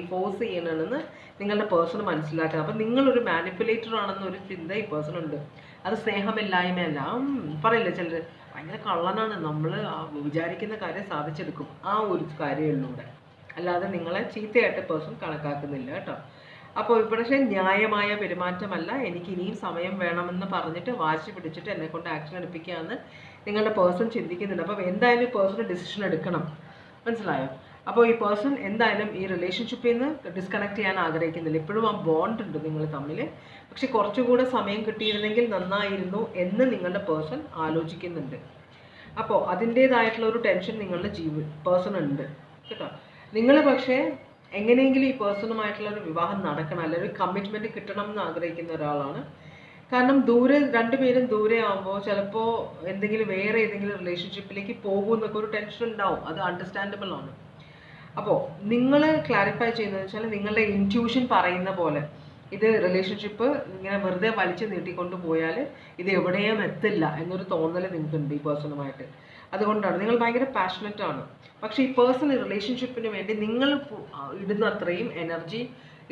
ഫോഴ്സ് ചെയ്യണമെന്ന് നിങ്ങളുടെ പേഴ്സണ് മനസ്സിലാക്കുക. അപ്പം നിങ്ങളൊരു മാനിപ്പുലേറ്റർ ആണെന്നൊരു ചിന്ത ഈ പേഴ്സണുണ്ട്. അത് സ്നേഹമില്ലായ്മയല്ല. പറയില്ലേ ചിലർ ഭയങ്കര കള്ളനാണ്, നമ്മൾ വിചാരിക്കുന്ന കാര്യം സാധിച്ചെടുക്കും, ആ ഒരു കാര്യങ്ങളിലൂടെ, അല്ലാതെ നിങ്ങളെ ചീത്തയായിട്ട് പേഴ്സൺ കണക്കാക്കുന്നില്ല കേട്ടോ. അപ്പോൾ പക്ഷേ ന്യായമായ പെരുമാറ്റമല്ല, എനിക്ക് ഇനിയും സമയം വേണമെന്ന് പറഞ്ഞിട്ട് വാശി പിടിച്ചിട്ട് എന്നെ കൊണ്ട് ആക്ഷൻ എടുപ്പിക്കുകയെന്ന് നിങ്ങളുടെ പേഴ്സൺ ചിന്തിക്കുന്നുണ്ട്. അപ്പോൾ എന്തായാലും പേഴ്സൺ ഡിസിഷൻ എടുക്കണം, മനസ്സിലായോ? അപ്പോൾ ഈ പേഴ്സൺ എന്തായാലും ഈ റിലേഷൻഷിപ്പിൽ നിന്ന് ഡിസ്കണക്ട് ചെയ്യാൻ ആഗ്രഹിക്കുന്നില്ല. ഇപ്പോഴും ആ ബോണ്ട് ഉണ്ട് നിങ്ങൾ തമ്മിൽ, പക്ഷെ കുറച്ചുകൂടെ സമയം കിട്ടിയിരുന്നെങ്കിൽ നന്നായിരുന്നു എന്ന് നിങ്ങളുടെ പേഴ്സൺ ആലോചിക്കുന്നുണ്ട്. അപ്പോൾ അതിൻ്റേതായിട്ടുള്ള ഒരു ടെൻഷൻ നിങ്ങളുടെ പേഴ്സൺ ഉണ്ട് കേട്ടോ. നിങ്ങൾ പക്ഷേ എങ്ങനെയെങ്കിലും ഈ പേഴ്സണുമായിട്ടുള്ള ഒരു വിവാഹം നടക്കണം, അല്ലെങ്കിൽ ഒരു കമ്മിറ്റ്മെൻറ്റ് കിട്ടണം എന്ന് ആഗ്രഹിക്കുന്ന ഒരാളാണ്. കാരണം രണ്ടുപേരും ദൂരെ ആകുമ്പോൾ ചിലപ്പോൾ വേറെ ഏതെങ്കിലും റിലേഷൻഷിപ്പിലേക്ക് പോകുമെന്നൊക്കെ ഒരു ടെൻഷൻ ഉണ്ടാവും, അത് അണ്ടർസ്റ്റാൻഡബിൾ ആണ്. അപ്പോൾ നിങ്ങൾ ക്ലാരിഫൈ ചെയ്യുന്നത് വെച്ചാൽ നിങ്ങളുടെ ഇൻറ്റ്യൂഷൻ പറയുന്ന പോലെ ഇത് റിലേഷൻഷിപ്പ് ഇങ്ങനെ വെറുതെ വലിച്ചു നീട്ടിക്കൊണ്ട് പോയാൽ ഇത് എവിടെയും എത്തില്ല എന്നൊരു തോന്നൽ നിങ്ങൾക്കുണ്ട് ഈ പേഴ്സണുമായിട്ട്. അതുകൊണ്ടാണ് നിങ്ങൾ ഭയങ്കര പാഷനറ്റ് ആണ്. പക്ഷേ ഈ പേഴ്സണൽ റിലേഷൻഷിപ്പിന് വേണ്ടി നിങ്ങൾ ഇടുന്ന അത്രയും എനർജി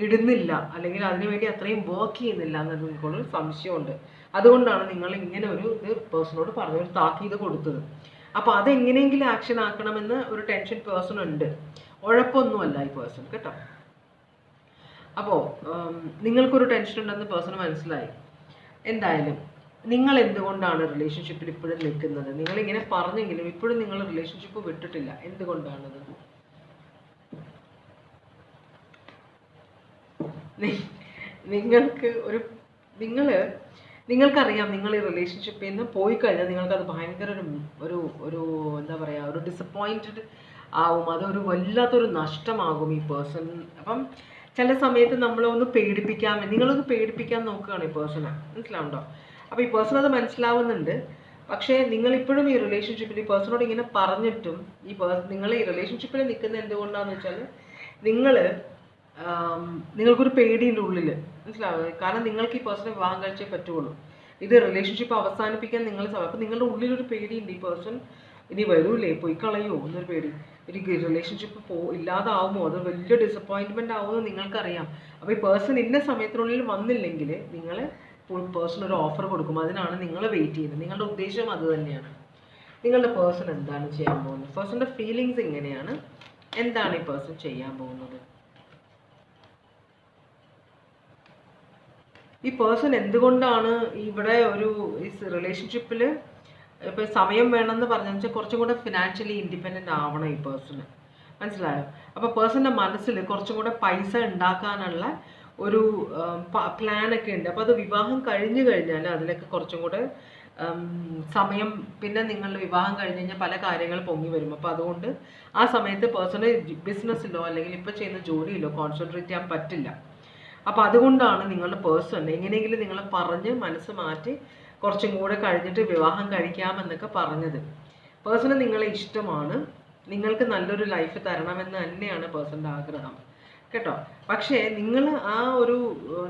ഇടുന്നില്ല, അല്ലെങ്കിൽ അതിനുവേണ്ടി അത്രയും വർക്ക് ചെയ്യുന്നില്ല എന്നത് നിങ്ങൾക്കൊരു സംശയമുണ്ട്. അതുകൊണ്ടാണ് നിങ്ങൾ ഇങ്ങനെ ഒരു പേഴ്സണോട് പറഞ്ഞൊരു താക്കീത് കൊടുത്തത്. അപ്പോൾ അതെങ്ങനെയെങ്കിലും ആക്ഷൻ ആക്കണമെന്ന് ഒരു ടെൻഷൻ പേഴ്സൺ ഉണ്ട്, ഉഴപ്പൊന്നുമല്ല ഈ പേഴ്സൺ കേട്ടോ. അപ്പോൾ നിങ്ങൾക്കൊരു ടെൻഷൻ ഉണ്ടെന്ന് പേഴ്സൺ മനസ്സിലായി. എന്തായാലും നിങ്ങൾ എന്തുകൊണ്ടാണ് റിലേഷൻഷിപ്പിൽ ഇപ്പോഴും നിൽക്കുന്നത്? നിങ്ങളിങ്ങനെ പറഞ്ഞെങ്കിലും ഇപ്പോഴും നിങ്ങൾ റിലേഷൻഷിപ്പ് വിട്ടിട്ടില്ല, എന്തുകൊണ്ടാണത്? നിങ്ങൾക്കറിയാം നിങ്ങൾ ഈ റിലേഷൻഷിപ്പിൽ നിന്ന് പോയി കഴിഞ്ഞാൽ നിങ്ങൾക്കത് ഭയങ്കര ഒരു എന്താ പറയുക, ഒരു ഡിസപ്പോയിൻറ്റഡ് ആവും, അതൊരു വല്ലാത്തൊരു നഷ്ടമാകും ഈ പേഴ്സൺ. അപ്പം ചില സമയത്ത് നിങ്ങളൊന്ന് പേടിപ്പിക്കാൻ നോക്കുകയാണ് ഈ പേഴ്സണെ, മനസ്സിലാവുണ്ടോ? അപ്പോൾ ഈ പേഴ്സൺ അത് മനസ്സിലാവുന്നുണ്ട്. പക്ഷേ നിങ്ങളിപ്പോഴും ഈ റിലേഷൻഷിപ്പിൽ ഈ പേഴ്സണോട് ഇങ്ങനെ പറഞ്ഞിട്ടും നിങ്ങൾ ഈ റിലേഷൻഷിപ്പിൽ നിൽക്കുന്നത് എന്തുകൊണ്ടാണെന്ന് വെച്ചാൽ നിങ്ങൾക്കൊരു പേടിയുടെ ഉള്ളിൽ, മനസ്സിലാവുക? കാരണം നിങ്ങൾക്ക് ഈ പേഴ്സണെ വിവാഹം കഴിച്ചേ പറ്റുള്ളൂ. ഇത് റിലേഷൻഷിപ്പ് അവസാനിപ്പിക്കാൻ അപ്പോൾ നിങ്ങളുടെ ഉള്ളിലൊരു പേടിയുണ്ട്, ഈ പേഴ്സൺ ഇനി വരൂലേ, പോയി കളയോ എന്നൊരു പേടി, ഒരു റിലേഷൻഷിപ്പ് ഇല്ലാതാവുമോ, അത് വലിയ ഡിസപ്പോയിൻറ്റ്മെൻ്റ് ആവുമെന്ന് നിങ്ങൾക്കറിയാം. അപ്പോൾ ഈ പേഴ്സൺ ഇന്ന സമയത്തിനുള്ളിൽ വന്നില്ലെങ്കിൽ നിങ്ങൾ പേഴ്സൺ ഒരു ഓഫർ കൊടുക്കും, അതിനാണ് നിങ്ങൾ വെയിറ്റ് ചെയ്യുന്നത്. നിങ്ങളുടെ ഉദ്ദേശം അത് തന്നെയാണ്. നിങ്ങളുടെ പേഴ്സൺ എന്താണ് ചെയ്യാൻ പോകുന്നത്? പേഴ്സണിൻ്റെ ഫീലിങ്സ് എങ്ങനെയാണ്? എന്താണ് ഈ പേഴ്സൺ ചെയ്യാൻ പോകുന്നത്? ഈ പേഴ്സൺ എന്തുകൊണ്ടാണ് ഇവിടെ ഈ റിലേഷൻഷിപ്പിൽ ഇപ്പോൾ സമയം വേണമെന്ന് പറഞ്ഞാൽ വെച്ചാൽ കുറച്ചും കൂടെ ഫിനാൻഷ്യലി ഇൻഡിപെൻഡൻ്റ് ആവണം ഈ പേഴ്സണ്, മനസ്സിലായോ? അപ്പോൾ പേഴ്സൻ്റെ മനസ്സിൽ കുറച്ചും കൂടെ പൈസ ഉണ്ടാക്കാനുള്ള ഒരു പ്ലാനൊക്കെ ഉണ്ട്. അപ്പോൾ അത് വിവാഹം കഴിഞ്ഞു കഴിഞ്ഞാൽ അതിലൊക്കെ കുറച്ചും കൂടെ സമയം, പിന്നെ നിങ്ങളുടെ വിവാഹം കഴിഞ്ഞ് കഴിഞ്ഞാൽ പല കാര്യങ്ങൾ പൊങ്ങി വരും. അപ്പോൾ അതുകൊണ്ട് ആ സമയത്ത് പേഴ്സണ് ബിസിനസ്സിലോ അല്ലെങ്കിൽ ഇപ്പോൾ ചെയ്യുന്ന ജോലിയിലോ കോൺസെൻട്രേറ്റ് ചെയ്യാൻ പറ്റില്ല. അപ്പോൾ അതുകൊണ്ടാണ് നിങ്ങളുടെ പേഴ്സൺ എങ്ങനെയെങ്കിലും നിങ്ങളെ പറഞ്ഞ് മനസ്സ് മാറ്റി കുറച്ചും കൂടെ കഴിഞ്ഞിട്ട് വിവാഹം കഴിക്കാമെന്നൊക്കെ പറഞ്ഞത്. പേഴ്സണ് നിങ്ങളെ ഇഷ്ടമാണ്, നിങ്ങൾക്ക് നല്ലൊരു ലൈഫ് തരണമെന്ന് തന്നെയാണ് പേഴ്സൻ്റെ ആഗ്രഹം കേട്ടോ. പക്ഷേ നിങ്ങൾ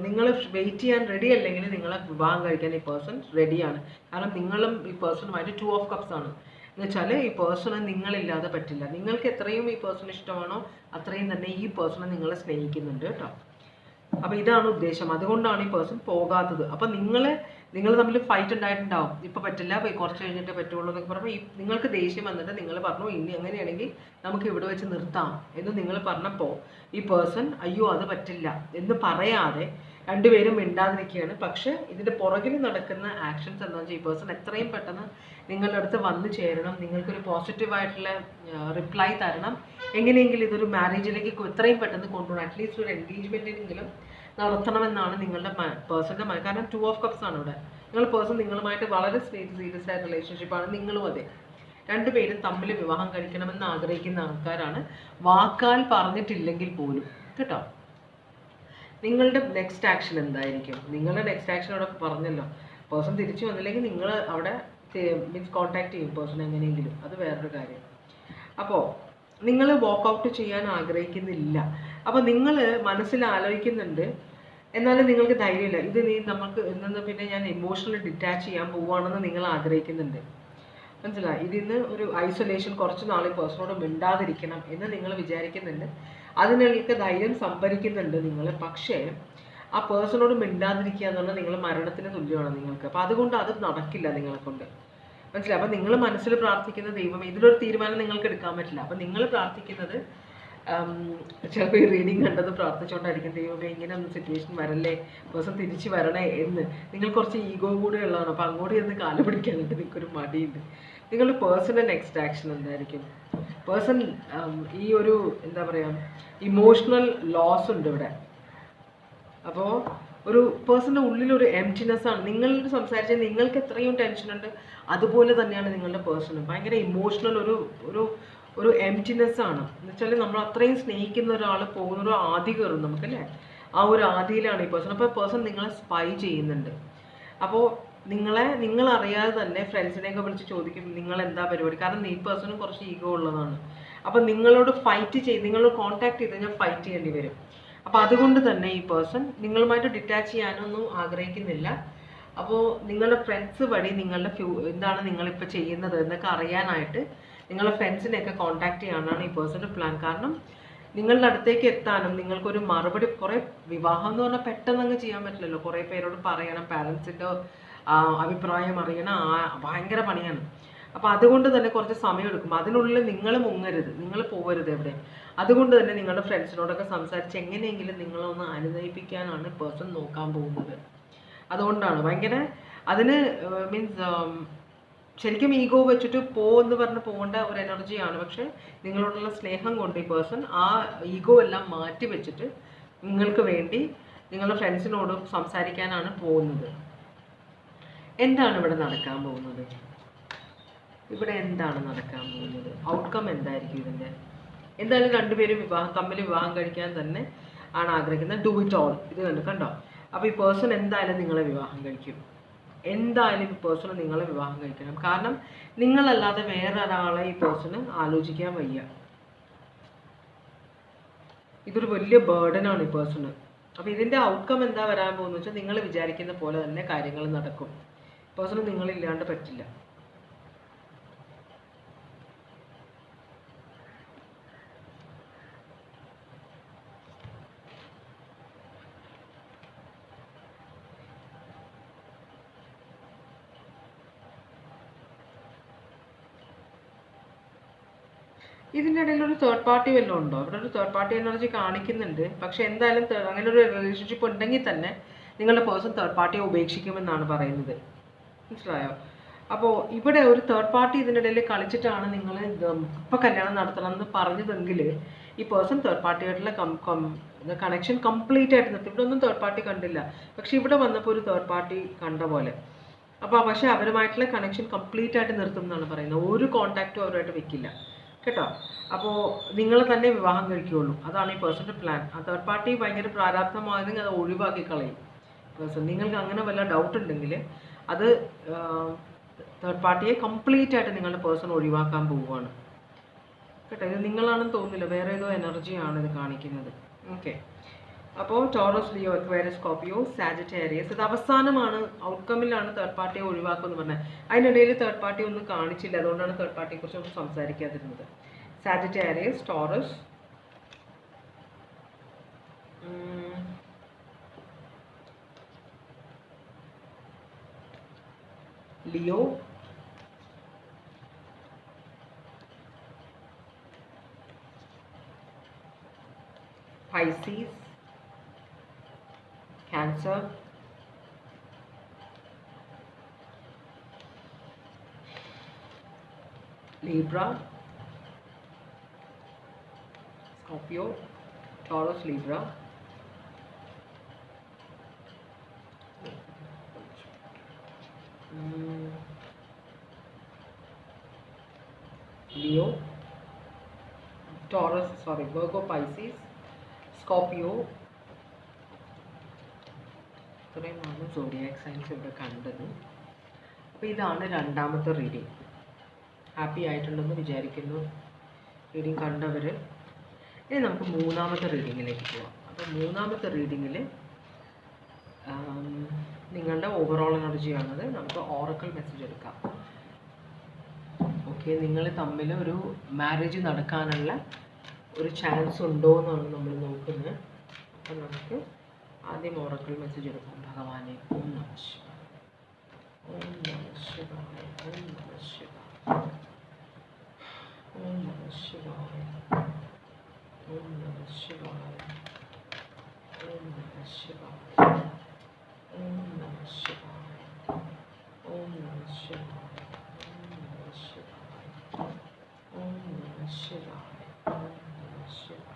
നിങ്ങൾ വെയിറ്റ് ചെയ്യാൻ റെഡി അല്ലെങ്കിൽ നിങ്ങളെ വിവാഹം കഴിക്കാൻ ഈ പേഴ്സൺ റെഡിയാണ്. കാരണം നിങ്ങളും ഈ പേഴ്സണുമായിട്ട് 2 of Cups ആണ് എന്ന് വെച്ചാൽ ഈ പേഴ്സണ് നിങ്ങളില്ലാതെ പറ്റില്ല. നിങ്ങൾക്ക് എത്രയും ഈ പേഴ്സൺ ഇഷ്ടമാണോ അത്രയും തന്നെ ഈ പേഴ്സണെ നിങ്ങളെ സ്നേഹിക്കുന്നുണ്ട് കേട്ടോ. അപ്പോൾ ഇതാണ് ഉദ്ദേശം, അതുകൊണ്ടാണ് ഈ പേഴ്സൺ പോകാത്തത്. അപ്പം നിങ്ങൾ തമ്മിൽ ഫൈറ്റ് ഉണ്ടായിട്ടുണ്ടാവും, ഇപ്പോൾ പറ്റില്ല, കുറച്ച് കഴിഞ്ഞിട്ട് പറ്റുള്ളൂ എന്നൊക്കെ പറയുമ്പോൾ നിങ്ങൾക്ക് ദേഷ്യം വന്നിട്ട് നിങ്ങൾ പറഞ്ഞു ഇനി അങ്ങനെയാണെങ്കിൽ നമുക്ക് ഇവിടെ വെച്ച് നിർത്താം എന്ന് നിങ്ങൾ പറഞ്ഞപ്പോൾ ഈ പേഴ്സൺ അയ്യോ അത് പറ്റില്ല എന്ന് പറയാതെ രണ്ടുപേരും മിണ്ടാതിരിക്കുകയാണ്. പക്ഷേ ഇതിൻ്റെ പുറകിൽ നടക്കുന്ന ആക്ഷൻസ് എന്താണെന്ന് വെച്ചാൽ ഈ പേഴ്സൺ എത്രയും പെട്ടെന്ന് നിങ്ങളുടെ അടുത്ത് വന്നു ചേരണം, നിങ്ങൾക്കൊരു പോസിറ്റീവായിട്ടുള്ള റിപ്ലൈ തരണം, എങ്ങനെയെങ്കിലും ഇതൊരു മാരേജിലേക്ക് എത്രയും പെട്ടെന്ന് കൊണ്ടുപോകണം, അറ്റ്ലീസ്റ്റ് ഒരു എൻഗേജ്മെൻറ്റിനെങ്കിലും നടത്തണമെന്നാണ് നിങ്ങളുടെ പേഴ്സൻ്റെ കാരണം 2 ഓഫ് കപ്സ് ആണ് ഇവിടെ. നിങ്ങളുടെ പേഴ്സൺ നിങ്ങളുമായിട്ട് വളരെ സീരിയസ് ആയ റിലേഷൻഷിപ്പാണ്. നിങ്ങളും അതെ, രണ്ടുപേരും തമ്മിൽ വിവാഹം കഴിക്കണമെന്ന് ആഗ്രഹിക്കുന്ന ആൾക്കാരാണ്, വാക്കാൽ പറഞ്ഞിട്ടില്ലെങ്കിൽ പോലും കേട്ടോ. നിങ്ങളുടെ നെക്സ്റ്റ് ആക്ഷൻ എന്തായിരിക്കും? നിങ്ങളുടെ നെക്സ്റ്റ് ആക്ഷൻ അവിടെ പറഞ്ഞല്ലോ. പേഴ്സൺ തിരിച്ചു വന്നില്ലെങ്കിൽ നിങ്ങൾ അവിടെ മീൻസ് കോൺടാക്ട് ചെയ്യും പേഴ്സൺ എങ്ങനെയെങ്കിലും, അത് വേറൊരു കാര്യം. അപ്പോൾ നിങ്ങൾ വാക്ക് ഔട്ട് ചെയ്യാൻ ആഗ്രഹിക്കുന്നില്ല. അപ്പോൾ നിങ്ങൾ മനസ്സിൽ ആലോചിക്കുന്നുണ്ട്, എന്നാലും നിങ്ങൾക്ക് ധൈര്യമില്ല. ഇത് നമുക്ക് ഇന്ന് പിന്നെ ഞാൻ ഇമോഷണലി ഡിറ്റാച്ച് ചെയ്യാൻ പോവുകയാണെന്ന് നിങ്ങൾ ആഗ്രഹിക്കുന്നുണ്ട്. മനസ്സിലായി? ഇതിന്ന് ഒരു ഐസൊലേഷൻ, കുറച്ച് നാൾ പേഴ്സണോട് മിണ്ടാതിരിക്കണം എന്ന് നിങ്ങൾ വിചാരിക്കുന്നുണ്ട്. അതിനുള്ള ധൈര്യം സംഭരിക്കുന്നുണ്ട് നിങ്ങൾ. പക്ഷേ ആ പേഴ്സണോട് മിണ്ടാതിരിക്കുക എന്നുള്ളത് നിങ്ങൾ മരണത്തിന് തുല്യമാണ് നിങ്ങൾക്ക്. അപ്പോൾ അതുകൊണ്ട് അത് നടക്കില്ല നിങ്ങളെ കൊണ്ട്. മനസ്സിലായി? അപ്പം നിങ്ങൾ മനസ്സിൽ പ്രാർത്ഥിക്കുന്ന ദൈവം, ഇതിലൊരു തീരുമാനം നിങ്ങൾക്ക് എടുക്കാൻ പറ്റില്ല. അപ്പം നിങ്ങൾ പ്രാർത്ഥിക്കുന്നത് ചിലപ്പോൾ ഈ റീഡിങ് കണ്ടത് പ്രാർത്ഥിച്ചുകൊണ്ടായിരിക്കും, ദൈവമേ ഇങ്ങനെ ഒന്ന് സിറ്റുവേഷൻ വരല്ലേ, പേഴ്സൺ തിരിച്ച് വരണേ എന്ന്. നിങ്ങൾ കുറച്ച് ഈഗോ കൂടെ ഉള്ളതാണ്. അപ്പോൾ അങ്ങോട്ട് ചെന്ന് കാല് പിടിക്കാനായിട്ട് നിങ്ങൾക്കൊരു മടിയുണ്ട്. നിങ്ങളുടെ പേഴ്സൻ്റെ നെക്സ്റ്റ് ആക്ഷൻ എന്തായിരിക്കും? പേഴ്സൺ ഈ ഒരു എന്താ പറയുക, ഇമോഷണൽ ലോസ് ഉണ്ട് ഇവിടെ. അപ്പോൾ ഒരു പേഴ്സൻ്റെ ഉള്ളിലൊരു എംപ്റ്റിനെസ് ആണ്. നിങ്ങളോട് സംസാരിച്ചാൽ നിങ്ങൾക്ക് എത്രയും ടെൻഷനുണ്ട്, അതുപോലെ തന്നെയാണ് നിങ്ങളുടെ പേഴ്സണ്. ഭയങ്കര ഇമോഷണൽ ഒരു ഒരു എംപ്റ്റിനെസ് ആണ്. എന്നുവെച്ചാൽ നമ്മൾ അത്രയും സ്നേഹിക്കുന്ന ഒരാൾ പോകുന്ന ഒരു ആദി കയറും നമുക്കല്ലേ, ആ ഒരു ആദിയിലാണ് ഈ പേഴ്സൺ. അപ്പോൾ പേഴ്സൺ നിങ്ങളെ സ്പൈ ചെയ്യുന്നുണ്ട്. അപ്പോൾ നിങ്ങളറിയാതെ തന്നെ ഫ്രണ്ട്സിനെയൊക്കെ വിളിച്ച് ചോദിക്കും നിങ്ങൾ എന്താ പരിപാടി. കാരണം ഈ പേഴ്സണും കുറച്ച് ഈഗോ ഉള്ളതാണ്. അപ്പോൾ നിങ്ങളോട് നിങ്ങളോട് കോൺടാക്ട് ചെയ്ത് കഴിഞ്ഞാൽ ഫൈറ്റ് ചെയ്യേണ്ടി വരും. അപ്പോൾ അതുകൊണ്ട് തന്നെ ഈ പേഴ്സൺ നിങ്ങളുമായിട്ട് ഡിറ്റാച്ച് ചെയ്യാനൊന്നും ആഗ്രഹിക്കുന്നില്ല. അപ്പോൾ നിങ്ങളുടെ ഫ്രണ്ട്സ് വഴി നിങ്ങളുടെ എന്താണ് നിങ്ങളിപ്പോൾ ചെയ്യുന്നത് എന്നൊക്കെ അറിയാനായിട്ട് നിങ്ങളുടെ ഫ്രണ്ട്സിനെയൊക്കെ കോൺടാക്ട് ചെയ്യാനാണ് ഈ പേഴ്സൻ്റെ പ്ലാൻ. കാരണം നിങ്ങളുടെ അടുത്തേക്ക് എത്താനും നിങ്ങൾക്കൊരു മറുപടി, കുറേ വിവാഹം എന്ന് പറഞ്ഞാൽ പെട്ടെന്ന് അങ്ങ് ചെയ്യാൻ പറ്റില്ലല്ലോ. കുറേ പേരോട് പറയണം, പാരൻസിൻ്റെ അഭിപ്രായം അറിയണം, ഭയങ്കര പണിയാണ്. അപ്പോൾ അതുകൊണ്ട് തന്നെ കുറച്ച് സമയം എടുക്കും. അതിനുള്ളിൽ നിങ്ങൾ മുങ്ങരുത്, നിങ്ങൾ പോകരുത് എവിടെ. അതുകൊണ്ട് തന്നെ നിങ്ങളുടെ ഫ്രണ്ട്സിനോടൊക്കെ സംസാരിച്ച് എങ്ങനെയെങ്കിലും നിങ്ങളൊന്ന് അനുനയിപ്പിക്കാനാണ് പേഴ്സൺ നോക്കാൻ പോകുന്നത്. അതുകൊണ്ടാണ് ഭയങ്കര അതിന് മീൻസ് ശരിക്കും ഈഗോ വെച്ചിട്ട് എന്ന് പറഞ്ഞ് പോകേണ്ട ഒരു എനർജിയാണ്. പക്ഷെ നിങ്ങളോടുള്ള സ്നേഹം കൊണ്ട് ഈ പേഴ്സൺ ആ ഈഗോ എല്ലാം മാറ്റി വെച്ചിട്ട് നിങ്ങൾക്ക് വേണ്ടി നിങ്ങളുടെ ഫ്രണ്ട്സിനോട് സംസാരിക്കാനാണ് പോകുന്നത്. എന്താണ് ഇവിടെ നടക്കാൻ പോകുന്നത്? ഇവിടെ എന്താണ് നടക്കാൻ പോകുന്നത്? ഔട്ട്കം എന്തായിരിക്കും ഇതിൻ്റെ? എന്തായാലും രണ്ടുപേരും തമ്മിൽ വിവാഹം കഴിക്കാൻ തന്നെ ആണ് ആഗ്രഹിക്കുന്നത്. Do it all. ഇത് കണ്ടോ? അപ്പോൾ ഈ പേഴ്സൺ എന്തായാലും നിങ്ങളെ വിവാഹം കഴിക്കും. എന്തായാലും ഈ പേഴ്സൺ നിങ്ങളെ വിവാഹം കഴിക്കണം. കാരണം നിങ്ങളല്ലാതെ വേറെ ഒരാളെ ഈ പേഴ്സണ് ആലോചിക്കാൻ വയ്യ. ഇതൊരു വലിയ ബേർഡനാണ് ഈ പേഴ്സണ്. അപ്പോൾ ഇതിൻ്റെ ഔട്ട്കം എന്താ വരാൻ പോകുന്നത് വെച്ചാൽ നിങ്ങൾ വിചാരിക്കുന്ന പോലെ തന്നെ കാര്യങ്ങൾ നടക്കും. പേഴ്സണ് നിങ്ങളില്ലാണ്ട് പറ്റില്ല. ഇതിൻ്റെ ഇടയിൽ ഒരു തേർഡ് പാർട്ടി വല്ലതും ഉണ്ടോ? ഇവിടെ ഒരു തേർഡ് പാർട്ടി എനർജി കാണിക്കുന്നുണ്ട്. പക്ഷെ എന്തായാലും അങ്ങനെ ഒരു റിലേഷൻഷിപ്പ് ഉണ്ടെങ്കിൽ തന്നെ നിങ്ങളുടെ പേഴ്സൺ തേർഡ് പാർട്ടിയെ ഉപേക്ഷിക്കുമെന്നാണ് പറയുന്നത്. മനസ്സിലായോ? അപ്പോൾ ഇവിടെ ഒരു തേർഡ് പാർട്ടി ഇതിൻ്റെ ഇടയിൽ കളിച്ചിട്ടാണ് നിങ്ങൾ ഇപ്പോൾ കല്യാണം നടത്തണം എന്ന് പറഞ്ഞതെങ്കിൽ ഈ പേഴ്സൺ തേർഡ് പാർട്ടിയായിട്ടുള്ള കണക്ഷൻ കംപ്ലീറ്റ് ആയിട്ട് നിർത്തി. ഇവിടെ ഒന്നും തേർഡ് പാർട്ടി കണ്ടില്ല, പക്ഷെ ഇവിടെ വന്നപ്പോൾ ഒരു തേർഡ് പാർട്ടി കണ്ട പോലെ. അപ്പോൾ പക്ഷേ അവരുമായിട്ടുള്ള കണക്ഷൻ കംപ്ലീറ്റ് ആയിട്ട് നിർത്തും എന്നാണ് പറയുന്നത്. ഒരു കോൺടാക്റ്റും അവരുമായിട്ട് വെക്കില്ല കേട്ടോ. അപ്പോൾ നിങ്ങൾ തന്നെ വിവാഹം കഴിക്കുകയുള്ളൂ. അതാണ് ഈ പേഴ്സൻ്റെ പ്ലാൻ. ആ തേർഡ് പാർട്ടി ഭയങ്കര പ്രാരാബ്ധമായതെങ്കിൽ അത് ഒഴിവാക്കി കളയും പേഴ്സൺ. നിങ്ങൾക്ക് അങ്ങനെ വല്ല ഡൗട്ട് ഉണ്ടെങ്കിൽ അത് തേർഡ് പാർട്ടിയെ കംപ്ലീറ്റ് ആയിട്ട് നിങ്ങളുടെ പേഴ്സൺ ഒഴിവാക്കാൻ പോവുകയാണ് കേട്ടോ. ഇത് നിങ്ങളാണെന്ന് തോന്നുന്നില്ല, വേറെ ഏതോ എനർജിയാണ് ഇത് കാണിക്കുന്നത്. ഓക്കെ. അപ്പോൾ Taurus, Leo, Aquarius, Scorpio, Sagittarius, ഇത് അവസാനമാണ്, ഔട്ട്കമ്മിലാണ് തേർഡ് പാർട്ടിയെ ഒഴിവാക്കുമെന്ന് പറഞ്ഞത്. അതിനിടയിൽ തേർഡ് പാർട്ടി ഒന്നും കാണിച്ചില്ല, അതുകൊണ്ടാണ് തേർഡ് പാർട്ടിയെക്കുറിച്ച് ഒന്നും സംസാരിക്കാതിരുന്നത്. Sagittarius, Taurus, Leo, Pisces, Cancer, Libra, Scorpio, Taurus, Libra, Taurus, sorry, Virgo, Pisces, Scorpio. ഇത്രയുമാണ് സോഡിയാക് സൈൻസ് ഇവിടെ കണ്ടത്. അപ്പോൾ ഇതാണ് രണ്ടാമത്തെ റീഡിങ്. ഹാപ്പി ആയിട്ടുണ്ടെന്ന് വിചാരിക്കുന്നു റീഡിങ് കണ്ടവർ. ഇനി നമുക്ക് മൂന്നാമത്തെ റീഡിങ്ങിലേക്ക് പോവാം. അപ്പോൾ മൂന്നാമത്തെ റീഡിങ്ങിൽ നിങ്ങളുടെ ഓവറോൾ എനർജിയാണത്. നമുക്ക് ഓറക്കിൾ മെസ്സേജ് എടുക്കാം. ഓക്കെ, നിങ്ങൾ തമ്മിൽ ഒരു മാരേജ് നടക്കാനുള്ള ഒരു ചാൻസ് ഉണ്ടോ എന്നാണ് നമ്മൾ നോക്കുന്നത്. അപ്പം നമുക്ക് ആദ്യം ഓറക്കിൾ മെസ്സേജ് എടുക്കാം. ഭഗവാനെ, ഓം നമഃ ശിവായ, ഓം നമഃ ശിവായ, ഓം നമഃ ശിവായ, ഓം നമഃ ശിവായ, ഓം നമഃ ശിവായ, ഓം നമഃ ശിവായ, ഓം നമഃ ശിവായ, ഓം നമഃ ശിവായ, ഓം നമഃ ശിവായ, ഓം നമഃ ശിവായ.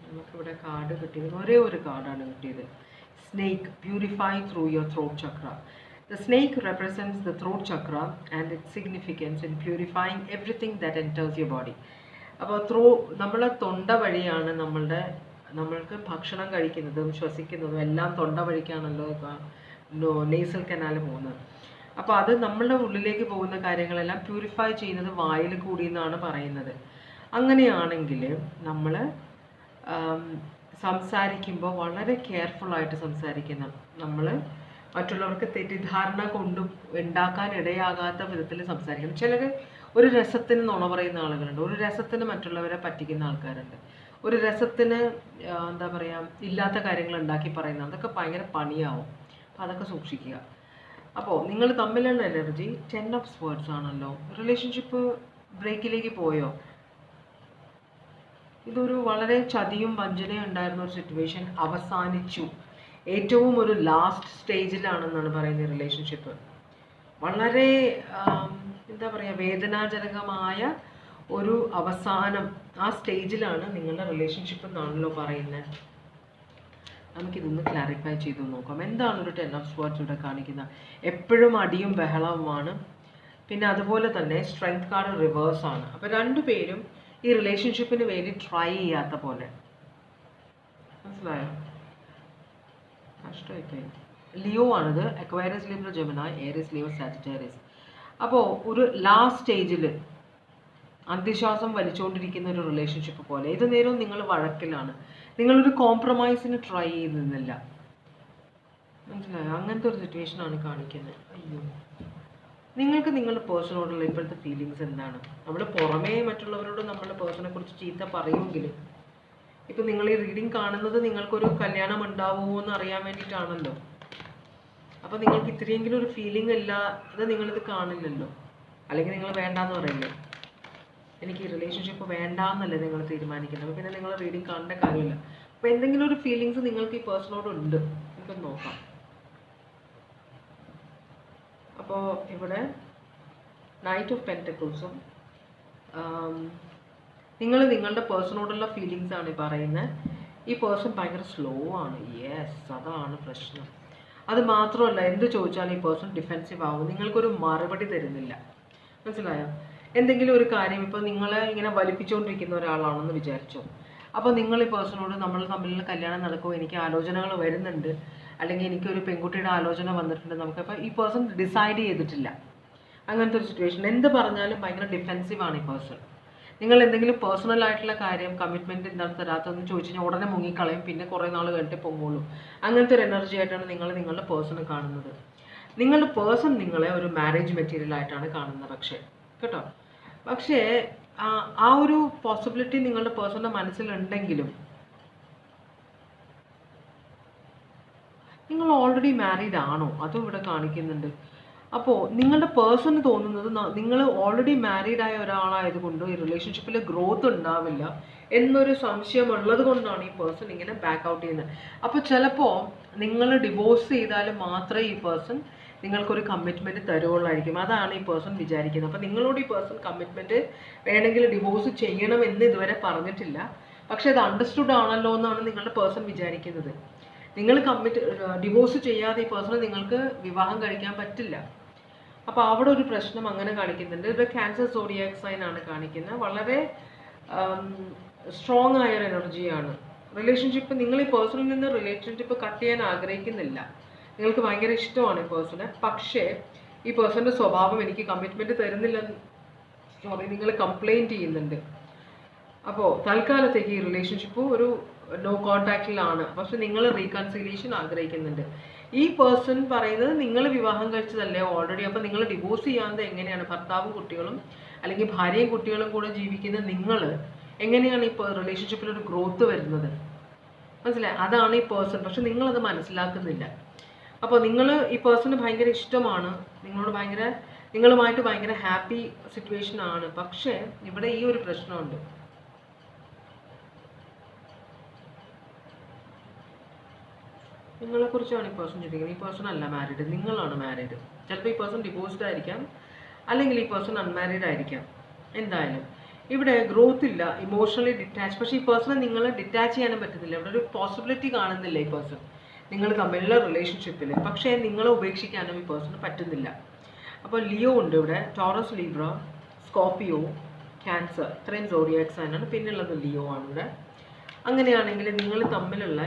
നമുക്കിവിടെ കാർഡ് കിട്ടിയത് ഒരേ ഒരു കാർഡാണ് കിട്ടിയത്. Snake, purify through your throat Chakra. The snake represents the throat chakra and its significance in purifying everything that enters your body. അപ്പോൾ നമ്മളെ തൊണ്ട വഴിയാണ് നമ്മൾക്ക് ഭക്ഷണം കഴിക്കുന്നതും ശ്വസിക്കുന്നതും എല്ലാം തൊണ്ട വഴിക്കാണല്ലോ നേസൽ കനാൽ പോകുന്നത്. അപ്പോൾ അത് നമ്മളുടെ ഉള്ളിലേക്ക് പോകുന്ന കാര്യങ്ങളെല്ലാം പ്യൂരിഫൈ ചെയ്യുന്നത് വായിൽ കൂടി എന്നാണ് പറയുന്നത്. അങ്ങനെയാണെങ്കിൽ നമ്മൾ സംസാരിക്കുമ്പോൾ വളരെ കെയർഫുള്ളായിട്ട് സംസാരിക്കണം. നമ്മൾ മറ്റുള്ളവർക്ക് തെറ്റിദ്ധാരണ കൊണ്ടും ഉണ്ടാക്കാൻ ഇടയാകാത്ത വിധത്തിൽ സംസാരിക്കണം. ചിലർ ഒരു രസത്തിന് നുണ പറയുന്ന ആളുകളുണ്ട്, ഒരു രസത്തിന് മറ്റുള്ളവരെ പറ്റിക്കുന്ന ആൾക്കാരുണ്ട്, ഒരു രസത്തിന് എന്താ പറയുക ഇല്ലാത്ത കാര്യങ്ങൾ ഉണ്ടാക്കി പറയുന്ന, അതൊക്കെ ഭയങ്കര പണിയാവും. അപ്പോൾ അതൊക്കെ സൂക്ഷിക്കുക. അപ്പോൾ നിങ്ങൾ തമ്മിലുള്ള എനർജി 10 of Swords ആണല്ലോ. റിലേഷൻഷിപ്പ് ബ്രേക്കിലേക്ക് പോയോ? ഇതൊരു വളരെ ചതിയും വഞ്ചനയും ഉണ്ടായിരുന്ന ഒരു സിറ്റുവേഷൻ അവസാനിച്ചു. ഏറ്റവും ഒരു ലാസ്റ്റ് സ്റ്റേജിലാണെന്നാണ് പറയുന്നത് റിലേഷൻഷിപ്പ്. വളരെ എന്താ പറയുക വേദനാജനകമായ ഒരു അവസാനം, ആ സ്റ്റേജിലാണ് നിങ്ങളുടെ റിലേഷൻഷിപ്പ് എന്നാണല്ലോ പറയുന്നത്. നമുക്കിതൊന്ന് ക്ലാരിഫൈ ചെയ്ത് നോക്കാം. എന്താണ് ഒരു 10 of Swords ഇവിടെ കാണിക്കുന്നത്? എപ്പോഴും അടിയും ബഹളവുമാണ്. പിന്നെ അതുപോലെ തന്നെ സ്ട്രെങ്ത് കാർഡ് റിവേഴ്സ് ആണ്. അപ്പോൾ രണ്ടുപേരും ഈ റിലേഷൻഷിപ്പിന് വേണ്ടി ട്രൈ ചെയ്യാത്ത പോലെ. മനസ്സിലായോ? കഷ്ടമായിപ്പോയി. ലിയോ ആണിത്. Aquarius, Libra, Gemini, Aries, Leo, Sagittarius. അപ്പോൾ ഒരു ലാസ്റ്റ് സ്റ്റേജിൽ അന്ത്യശ്വാസം വലിച്ചുകൊണ്ടിരിക്കുന്ന ഒരു റിലേഷൻഷിപ്പ് പോലെ. ഏത് നേരവും നിങ്ങൾ വഴക്കിലാണ്, നിങ്ങളൊരു കോംപ്രമൈസിന് ട്രൈ ചെയ്യുന്നില്ല. മനസ്സിലായോ? അങ്ങനത്തെ ഒരു സിറ്റുവേഷനാണ് കാണിക്കുന്നത്. അയ്യോ, നിങ്ങൾക്ക് നിങ്ങളുടെ പേഴ്സണോടുള്ള ഇപ്പോഴത്തെ ഫീലിങ്സ് എന്താണ്? നമ്മൾ പുറമേ മറ്റുള്ളവരോട് നമ്മളുടെ പേഴ്സണെ കുറിച്ച് ചീത്ത പറയുമെങ്കിലും ഇപ്പം നിങ്ങൾ ഈ റീഡിങ് കാണുന്നത് നിങ്ങൾക്കൊരു കല്യാണം ഉണ്ടാവുമോ എന്ന് അറിയാൻ വേണ്ടിയിട്ടാണല്ലോ. അപ്പോൾ നിങ്ങൾക്ക് ഇത്രയെങ്കിലും ഒരു ഫീലിംഗ് ഇല്ല, അത് നിങ്ങളിത് കാണില്ലല്ലോ. അല്ലെങ്കിൽ നിങ്ങൾ വേണ്ടാന്ന് പറയില്ലേ? എനിക്ക് ഈ റിലേഷൻഷിപ്പ് വേണ്ടാന്നല്ലേ നിങ്ങൾ തീരുമാനിക്കുന്നത്. അപ്പോൾ പിന്നെ നിങ്ങൾ റീഡിങ് കാണേണ്ട കാര്യമില്ല. അപ്പോൾ എന്തെങ്കിലും ഒരു ഫീലിങ്സ് നിങ്ങൾക്ക് ഈ പേഴ്സണോട് ഉണ്ട്, നമുക്കൊന്ന് നോക്കാം. അപ്പോൾ ഇവിടെ നൈറ്റ് ഓഫ് പെൻറ്റക്കിൾസും നിങ്ങൾ നിങ്ങളുടെ പേഴ്സണോടുള്ള ഫീലിങ്സ് ആണ് ഈ പറയുന്നത്. ഈ പേഴ്സൺ ഭയങ്കര സ്ലോ ആണ്. യെസ്, അതാണ് പ്രശ്നം. അത് മാത്രമല്ല, എന്ത് ചോദിച്ചാലും ഈ പേഴ്സൺ ഡിഫെൻസീവ് ആവും, നിങ്ങൾക്കൊരു മറുപടി തരുന്നില്ല. മനസ്സിലായോ? എന്തെങ്കിലും ഒരു കാര്യം ഇപ്പോൾ നിങ്ങളെ ഇങ്ങനെ വലിപ്പിച്ചുകൊണ്ടിരിക്കുന്ന ഒരാളാണെന്ന് വിചാരിച്ചോ. അപ്പോൾ നിങ്ങൾ ഈ പേഴ്സണോട് നമ്മൾ തമ്മിലുള്ള കല്യാണം നടക്കുമോ, എനിക്ക് ആലോചനകൾ വരുന്നുണ്ട്, അല്ലെങ്കിൽ എനിക്കൊരു പെൺകുട്ടിയുടെ ആലോചന വന്നിട്ടുണ്ട്, നമുക്കപ്പോൾ ഈ പേഴ്സൺ ഡിസൈഡ് ചെയ്തിട്ടില്ല. അങ്ങനത്തെ ഒരു സിറ്റുവേഷൻ. എന്ത് പറഞ്ഞാലും ഭയങ്കര ഡിഫെൻസീവാണ് ഈ പേഴ്സൺ. നിങ്ങൾ എന്തെങ്കിലും പേഴ്സണൽ ആയിട്ടുള്ള കാര്യം കമ്മിറ്റ്മെൻറ്റ് എന്താണ് തരാത്തതെന്ന് ചോദിച്ചു കഴിഞ്ഞാൽ ഉടനെ മുങ്ങിക്കളയും, പിന്നെ കുറേ നാൾ കഴിഞ്ഞിട്ട് പൊങ്ങുള്ളൂ. അങ്ങനത്തെ ഒരു എനർജി ആയിട്ടാണ് നിങ്ങൾ നിങ്ങളുടെ പേഴ്സണെ കാണുന്നത്. നിങ്ങളുടെ പേഴ്സൺ നിങ്ങളെ ഒരു മാരേജ് മെറ്റീരിയൽ ആയിട്ടാണ് കാണുന്നത്. കേട്ടോ, പക്ഷേ ആ ഒരു പോസിബിലിറ്റി നിങ്ങളുടെ പേഴ്സണിൻ്റെ മനസ്സിലുണ്ടെങ്കിലും നിങ്ങൾ ഓൾറെഡി മാരീഡ് ആണോ? അതും ഇവിടെ കാണിക്കുന്നുണ്ട്. അപ്പോൾ നിങ്ങളുടെ പേഴ്സണ് തോന്നുന്നത് നിങ്ങൾ ഓൾറെഡി മാരീഡ് ആയ ഒരാളായതുകൊണ്ട് ഈ റിലേഷൻഷിപ്പിൽ ഗ്രോത്ത് ഉണ്ടാവില്ല എന്നൊരു സംശയം ഉള്ളത് കൊണ്ടാണ് ഈ പേഴ്സൺ ഇങ്ങനെ ബാക്ക് ഔട്ട് ചെയ്യുന്നത്. അപ്പോൾ ചിലപ്പോൾ നിങ്ങൾ ഡിവോഴ്സ് ചെയ്താൽ മാത്രമേ ഈ പേഴ്സൺ നിങ്ങൾക്കൊരു കമ്മിറ്റ്മെൻറ്റ് തരുവുള്ളായിരിക്കും. അതാണ് ഈ പേഴ്സൺ വിചാരിക്കുന്നത്. അപ്പോൾ നിങ്ങളോട് ഈ പേഴ്സൺ കമ്മിറ്റ്മെൻറ്റ് വേണമെങ്കിൽ ഡിവോഴ്സ് ചെയ്യണമെന്ന് ഇതുവരെ പറഞ്ഞിട്ടില്ല. പക്ഷെ അത് അണ്ടർസ്റ്റുഡ് ആണല്ലോ എന്നാണ് നിങ്ങളുടെ പേഴ്സൺ വിചാരിക്കുന്നത്. നിങ്ങൾ ഡിവോഴ്സ് ചെയ്യാതെ ഈ പേഴ്സണെ നിങ്ങൾക്ക് വിവാഹം കഴിക്കാൻ പറ്റില്ല. അപ്പോൾ അവിടെ ഒരു പ്രശ്നം അങ്ങനെ കാണിക്കുന്നുണ്ട്. ഇത് ക്യാൻസർ സോഡിയാക് സൈൻ ആണ് കാണിക്കുന്നത്. വളരെ സ്ട്രോങ് ആയ ഒരു എനർജിയാണ്. റിലേഷൻഷിപ്പ്, നിങ്ങൾ ഈ പേഴ്സണിൽ നിന്ന് റിലേഷൻഷിപ്പ് കട്ട് ചെയ്യാൻ ആഗ്രഹിക്കുന്നില്ല. നിങ്ങൾക്ക് ഭയങ്കര ഇഷ്ടമാണ് ഈ പേഴ്സണെ. പക്ഷേ ഈ പേഴ്സണിൻ്റെ സ്വഭാവം എനിക്ക് കമ്മിറ്റ്മെൻറ്റ് തരുന്നില്ല, നിങ്ങൾ കംപ്ലൈൻറ്റ് ചെയ്യുന്നുണ്ട്. അപ്പോൾ തൽക്കാലത്തേക്ക് ഈ റിലേഷൻഷിപ്പ് ഒരു നോ കോൺടാക്റ്റിലാണ്. പക്ഷെ നിങ്ങൾ റീകൺസിലിയേഷൻ ആഗ്രഹിക്കുന്നുണ്ട്. ഈ പേഴ്സൺ പറയുന്നത് നിങ്ങൾ വിവാഹം കഴിച്ചതല്ലേ ഓൾറെഡി, അപ്പോൾ നിങ്ങൾ ഡിവോഴ്സ് ചെയ്യാതെ എങ്ങനെയാണ് ഭർത്താവും കുട്ടികളും അല്ലെങ്കിൽ ഭാര്യയും കുട്ടികളും കൂടെ ജീവിക്കുന്ന നിങ്ങൾ എങ്ങനെയാണ് ഈ റിലേഷൻഷിപ്പിൽ ഒരു ഗ്രോത്ത് വരുന്നത്? മനസ്സിലായി? അതാണ് ഈ പേഴ്സൺ. പക്ഷെ നിങ്ങളത് മനസ്സിലാക്കുന്നില്ല. അപ്പോൾ നിങ്ങൾ ഈ പേഴ്സണ് ഭയങ്കര ഇഷ്ടമാണ്, നിങ്ങളുമായിട്ട് ഭയങ്കര ഹാപ്പി സിറ്റുവേഷൻ ആണ്. പക്ഷേ ഇവിടെ ഈ ഒരു പ്രശ്നമുണ്ട്. നിങ്ങളെക്കുറിച്ചാണ് ഈ പേഴ്സൺ ചിന്തിക്കുന്നത്. ഈ പേഴ്സൺ അല്ല മാരീഡ്, നിങ്ങളാണ് മാരീഡ്. ചിലപ്പോൾ ഈ പേഴ്സൺ ഡിവോഴ്സ്ഡ് ആയിരിക്കാം, അല്ലെങ്കിൽ ഈ പേഴ്സൺ അൺമാരീഡ് ആയിരിക്കാം. എന്തായാലും ഇവിടെ ഗ്രോത്ത് ഇല്ല, ഇമോഷണലി ഡിറ്റാച്ച്. പക്ഷേ ഈ പേഴ്സണെ നിങ്ങൾ ഡിറ്റാച്ച് ചെയ്യാനും പറ്റുന്നില്ല. ഇവിടെ ഒരു പോസിബിലിറ്റി കാണുന്നില്ല ഈ പേഴ്സൺ നിങ്ങൾ തമ്മിലുള്ള റിലേഷൻഷിപ്പിൽ. പക്ഷേ നിങ്ങളെ ഉപേക്ഷിക്കാനും ഈ പേഴ്സണ് പറ്റുന്നില്ല. അപ്പോൾ ലിയോ ഉണ്ട് ഇവിടെ, ടോറസ്, ലീബ്ര, സ്കോർപിയോ, ക്യാൻസർ, ഇത്രയും സോഡിയാക് സൈനാണ്. പിന്നുള്ളത് ലിയോ ആണ് ഇവിടെ. അങ്ങനെയാണെങ്കിൽ നിങ്ങൾ തമ്മിലുള്ള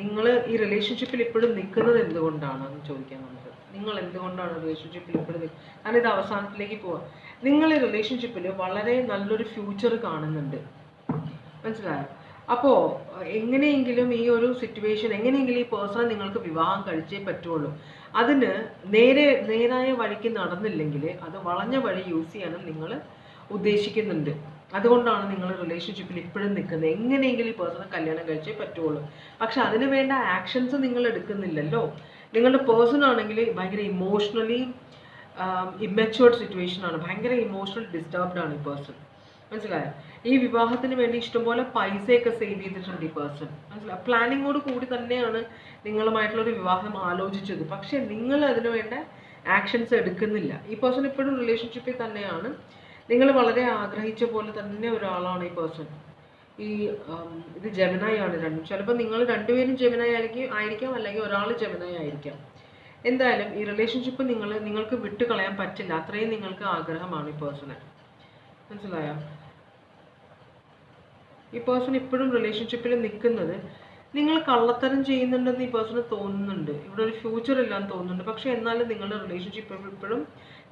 നിങ്ങൾ ഈ റിലേഷൻഷിപ്പിൽ ഇപ്പോഴും നിൽക്കുന്നത് എന്തുകൊണ്ടാണെന്ന് ചോദിക്കാൻ നമുക്ക്. നിങ്ങൾ എന്തുകൊണ്ടാണ് റിലേഷൻഷിപ്പിൽ ഇപ്പോഴും കാരണം ഇത് അവസാനത്തിലേക്ക് പോവാം. നിങ്ങൾ ഈ റിലേഷൻഷിപ്പിൽ വളരെ നല്ലൊരു ഫ്യൂച്ചർ കാണുന്നുണ്ട്, മനസ്സിലായോ? അപ്പോൾ എങ്ങനെയെങ്കിലും ഈ ഒരു സിറ്റുവേഷൻ, എങ്ങനെയെങ്കിലും ഈ പേഴ്സണെ നിങ്ങൾക്ക് വിവാഹം കഴിച്ചേ പറ്റുള്ളൂ. അതിന് നേരായ വഴിക്ക് നടന്നില്ലെങ്കിൽ അത് വളഞ്ഞ വഴി യൂസ് ചെയ്യാനും നിങ്ങൾ ഉദ്ദേശിക്കുന്നുണ്ട്. അതുകൊണ്ടാണ് നിങ്ങൾ റിലേഷൻഷിപ്പിൽ ഇപ്പോഴും നിൽക്കുന്നത്. എങ്ങനെയെങ്കിലും ഈ പേഴ്സണെ കല്യാണം കഴിച്ചേ പറ്റുള്ളൂ. പക്ഷെ അതിന് വേണ്ട ആക്ഷൻസ് നിങ്ങൾ എടുക്കുന്നില്ലല്ലോ. നിങ്ങളുടെ പേഴ്സൺ ആണെങ്കിൽ ഭയങ്കര ഇമോഷണലി ഇമ്മച്യൂർഡ് സിറ്റുവേഷൻ ആണ്, ഭയങ്കര ഇമോഷണൽ ഡിസ്റ്റർബ്ഡ് ആണ് ഈ പേഴ്സൺ. മനസ്സിലായോ? ഈ വിവാഹത്തിന് വേണ്ടി ഇഷ്ടംപോലെ പൈസയൊക്കെ സേവ് ചെയ്തിട്ടുണ്ട് ഈ പേഴ്സൺ. മനസ്സിലായോ? പ്ലാനിങ്ങോട് കൂടി തന്നെയാണ് നിങ്ങളുമായിട്ടുള്ളൊരു വിവാഹം ആലോചിച്ചത്. പക്ഷെ നിങ്ങൾ അതിന് വേണ്ട ആക്ഷൻസ് എടുക്കുന്നില്ല. ഈ പേഴ്സൺ ഇപ്പോഴും റിലേഷൻഷിപ്പിൽ തന്നെയാണ്. നിങ്ങൾ വളരെ ആഗ്രഹിച്ച പോലെ തന്നെ ഒരാളാണ് ഈ പേഴ്സൺ. ഇത് ജെമിനായി ആണ് രണ്ടും. ചിലപ്പോൾ നിങ്ങൾ രണ്ടുപേരും ജെമിനായി ആയിരിക്കാം, അല്ലെങ്കിൽ ഒരാൾ ജെമിനായി ആയിരിക്കാം. എന്തായാലും ഈ റിലേഷൻഷിപ്പ് നിങ്ങൾക്ക് വിട്ട് കളയാൻ പറ്റില്ല. അത്രയും നിങ്ങൾക്ക് ആഗ്രഹമാണ് ഈ പേഴ്സണെ. മനസ്സിലായോ? ഈ പേഴ്സൺ ഇപ്പോഴും റിലേഷൻഷിപ്പിൽ നിൽക്കുന്നത് നിങ്ങൾ കള്ളത്തരം ചെയ്യുന്നുണ്ടെന്ന് ഈ പേഴ്സണ് തോന്നുന്നുണ്ട്. ഇവിടെ ഒരു ഫ്യൂച്ചർ ഇല്ലാന്ന് തോന്നുന്നുണ്ട്. പക്ഷെ എന്നാലും നിങ്ങളുടെ റിലേഷൻഷിപ്പ് ഇപ്പോഴും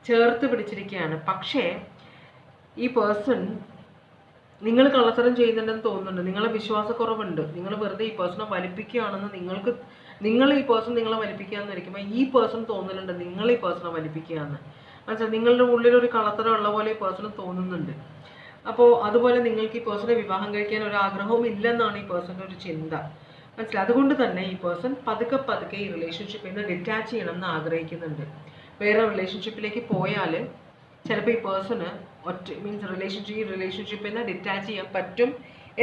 ചേർത്ത് പിടിച്ചിരിക്കുകയാണ്. പക്ഷേ ഈ പേഴ്സൺ നിങ്ങൾ കള്ളത്തരം ചെയ്യുന്നുണ്ടെന്ന് തോന്നുന്നുണ്ട്. നിങ്ങളെ വിശ്വാസക്കുറവുണ്ട്. നിങ്ങൾ വെറുതെ ഈ പേഴ്സണെ വലിപ്പിക്കുകയാണെന്ന് നിങ്ങൾ ഈ പേഴ്സൺ നിങ്ങളെ വലിപ്പിക്കുകയെന്ന് ഇരിക്കുമ്പോൾ ഈ പേഴ്സൺ തോന്നുന്നുണ്ട് നിങ്ങൾ ഈ പേഴ്സണെ വലിപ്പിക്കുകയെന്ന്. മനസ്സിലായി? നിങ്ങളുടെ ഉള്ളിലൊരു കള്ളത്തരം ഉള്ള പോലെ ഈ പേഴ്സണ് തോന്നുന്നുണ്ട്. അപ്പോൾ അതുപോലെ നിങ്ങൾക്ക് ഈ പേഴ്സണെ വിവാഹം കഴിക്കാൻ ഒരു ആഗ്രഹവും ഇല്ലെന്നാണ് ഈ പേഴ്സൻ്റെ ഒരു ചിന്ത. മനസ്സിലായി? അതുകൊണ്ട് തന്നെ ഈ പേഴ്സൺ പതുക്കെ ഈ റിലേഷൻഷിപ്പിൽ നിന്ന് ഡിറ്റാച്ച് ചെയ്യണമെന്ന് ആഗ്രഹിക്കുന്നുണ്ട്. വേറെ റിലേഷൻഷിപ്പിലേക്ക് പോയാൽ ചിലപ്പോൾ ഈ പേഴ്സണ് റിലേഷൻഷിപ്പിൽ നിന്ന് ഡിറ്റാച്ച് ചെയ്യാൻ പറ്റും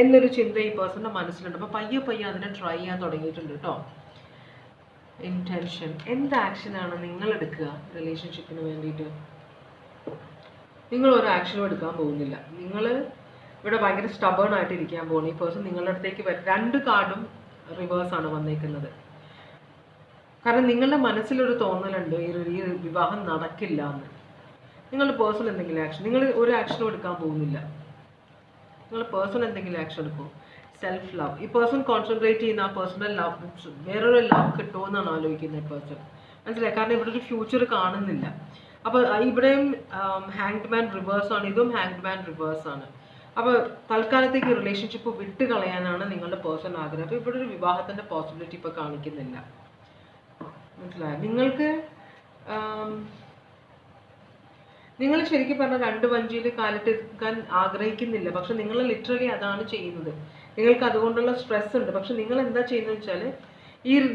എന്നൊരു ചിന്ത ഈ പേഴ്സൻ്റെ മനസ്സിലുണ്ട്. അപ്പോൾ പയ്യെ അതിനെ ട്രൈ ചെയ്യാൻ തുടങ്ങിയിട്ടുണ്ട് കേട്ടോ. ഇൻറ്റൻഷൻ, എന്ത് ആക്ഷനാണ് നിങ്ങൾ എടുക്കുക റിലേഷൻഷിപ്പിന് വേണ്ടിയിട്ട്? നിങ്ങൾ ഒരു ആക്ഷനും എടുക്കാൻ പോകുന്നില്ല. നിങ്ങൾ ഇവിടെ ഭയങ്കര സ്റ്റബേൺ ആയിട്ട് ഇരിക്കാൻ പോകുന്നു. ഈ പേഴ്സൺ നിങ്ങളുടെ അടുത്തേക്ക് രണ്ട് കാർഡും റിവേഴ്സാണ് വന്നേക്കുന്നത്. കാരണം നിങ്ങളുടെ മനസ്സിലൊരു തോന്നലുണ്ട് ഈ വിവാഹം നടക്കില്ല എന്ന്. നിങ്ങളുടെ പേഴ്സൺ എന്തെങ്കിലും ആക്ഷൻ, നിങ്ങൾ ഒരു ആക്ഷനും എടുക്കാൻ പോകുന്നില്ല. നിങ്ങളുടെ പേഴ്സൺ എന്തെങ്കിലും ആക്ഷൻ എടുക്കും. സെൽഫ് ലവ്, ഈ പേഴ്സൺ കോൺസെൻട്രേറ്റ് ചെയ്യുന്ന ആ പേഴ്സണൽ ലവ്, വേറൊരു ലവ് കിട്ടുമോ എന്നാണ് ആലോചിക്കുന്നത് ഈ പേഴ്സൺ. മനസ്സിലായി? കാരണം ഇവിടെ ഒരു ഫ്യൂച്ചർ കാണുന്നില്ല. അപ്പോൾ ഇവിടെയും ഹാങ്ഡ് മാൻ റിവേഴ്സ് ആണ്, ഇതും ഹാങ്ഡ് മാൻ റിവേഴ്സ് ആണ്. അപ്പോൾ തൽക്കാലത്തേക്ക് റിലേഷൻഷിപ്പ് വിട്ട് കളയാനാണ് നിങ്ങളുടെ പേഴ്സൺ ആഗ്രഹം. അപ്പോൾ ഇവിടെ ഒരു വിവാഹത്തിൻ്റെ പോസിബിലിറ്റി ഇപ്പോൾ കാണിക്കുന്നില്ല. മനസ്സിലായോ? നിങ്ങൾ ശരിക്കും പറഞ്ഞാൽ രണ്ട് വഞ്ചിയിൽ കാലിട്ടെടുക്കാൻ ആഗ്രഹിക്കുന്നില്ല. പക്ഷെ നിങ്ങൾ ലിറ്ററലി അതാണ് ചെയ്യുന്നത്. നിങ്ങൾക്ക് അതുകൊണ്ടുള്ള സ്ട്രെസ് ഉണ്ട്. പക്ഷെ നിങ്ങൾ എന്താ ചെയ്യുന്നത് വെച്ചാൽ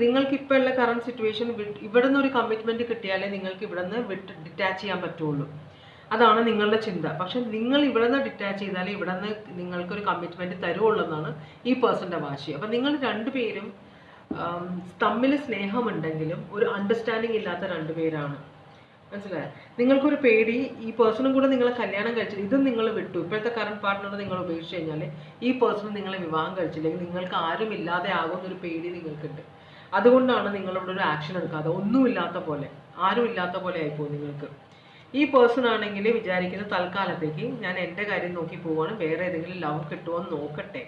നിങ്ങൾക്ക് ഇപ്പോൾ ഉള്ള കറണ്ട് സിറ്റുവേഷൻ ഇവിടെ നിന്ന് ഒരു കമ്മിറ്റ്മെൻറ്റ് കിട്ടിയാലേ നിങ്ങൾക്ക് ഇവിടെ നിന്ന് ഡിറ്റാച്ച് ചെയ്യാൻ പറ്റുള്ളൂ. അതാണ് നിങ്ങളുടെ ചിന്ത. പക്ഷെ നിങ്ങൾ ഇവിടെ നിന്ന് ഡിറ്റാച്ച് ചെയ്താലേ ഇവിടെ നിന്ന് നിങ്ങൾക്കൊരു കമ്മിറ്റ്മെൻറ്റ് തരുള്ളൂ എന്നാണ് ഈ പേഴ്സൻ്റെ വാശി. അപ്പം നിങ്ങൾ രണ്ടുപേരും തമ്മിൽ സ്നേഹമുണ്ടെങ്കിലും ഒരു അണ്ടർസ്റ്റാൻഡിങ് ഇല്ലാത്ത രണ്ടുപേരാണ്. മനസ്സിലായോ? നിങ്ങൾക്കൊരു പേടി, ഈ പേഴ്സണും കൂടെ നിങ്ങളെ കല്യാണം കഴിച്ചില്ല, ഇതും നിങ്ങൾ വിട്ടു, ഇപ്പോഴത്തെ കറണ്ട് പാർട്ട്ണറെ നിങ്ങൾ ഉപേക്ഷിച്ച് കഴിഞ്ഞാൽ ഈ പേഴ്സൺ നിങ്ങളെ വിവാഹം കഴിച്ചില്ലെങ്കിൽ നിങ്ങൾക്ക് ആരും ഇല്ലാതെ ആകുമെന്നൊരു പേടി നിങ്ങൾക്കുണ്ട്. അതുകൊണ്ടാണ് നിങ്ങളിവിടെ ഒരു ആക്ഷൻ എടുക്കാതെ, ഒന്നുമില്ലാത്ത പോലെ, ആരും ഇല്ലാത്ത പോലെ ആയിപ്പോകും നിങ്ങൾക്ക്. ഈ പേഴ്സൺ ആണെങ്കിൽ വിചാരിക്കുന്ന തൽക്കാലത്തേക്ക് ഞാൻ എൻ്റെ കാര്യം നോക്കി പോവാണ്, വേറെ ഏതെങ്കിലും ലവ് കിട്ടുമോ എന്ന് നോക്കട്ടെ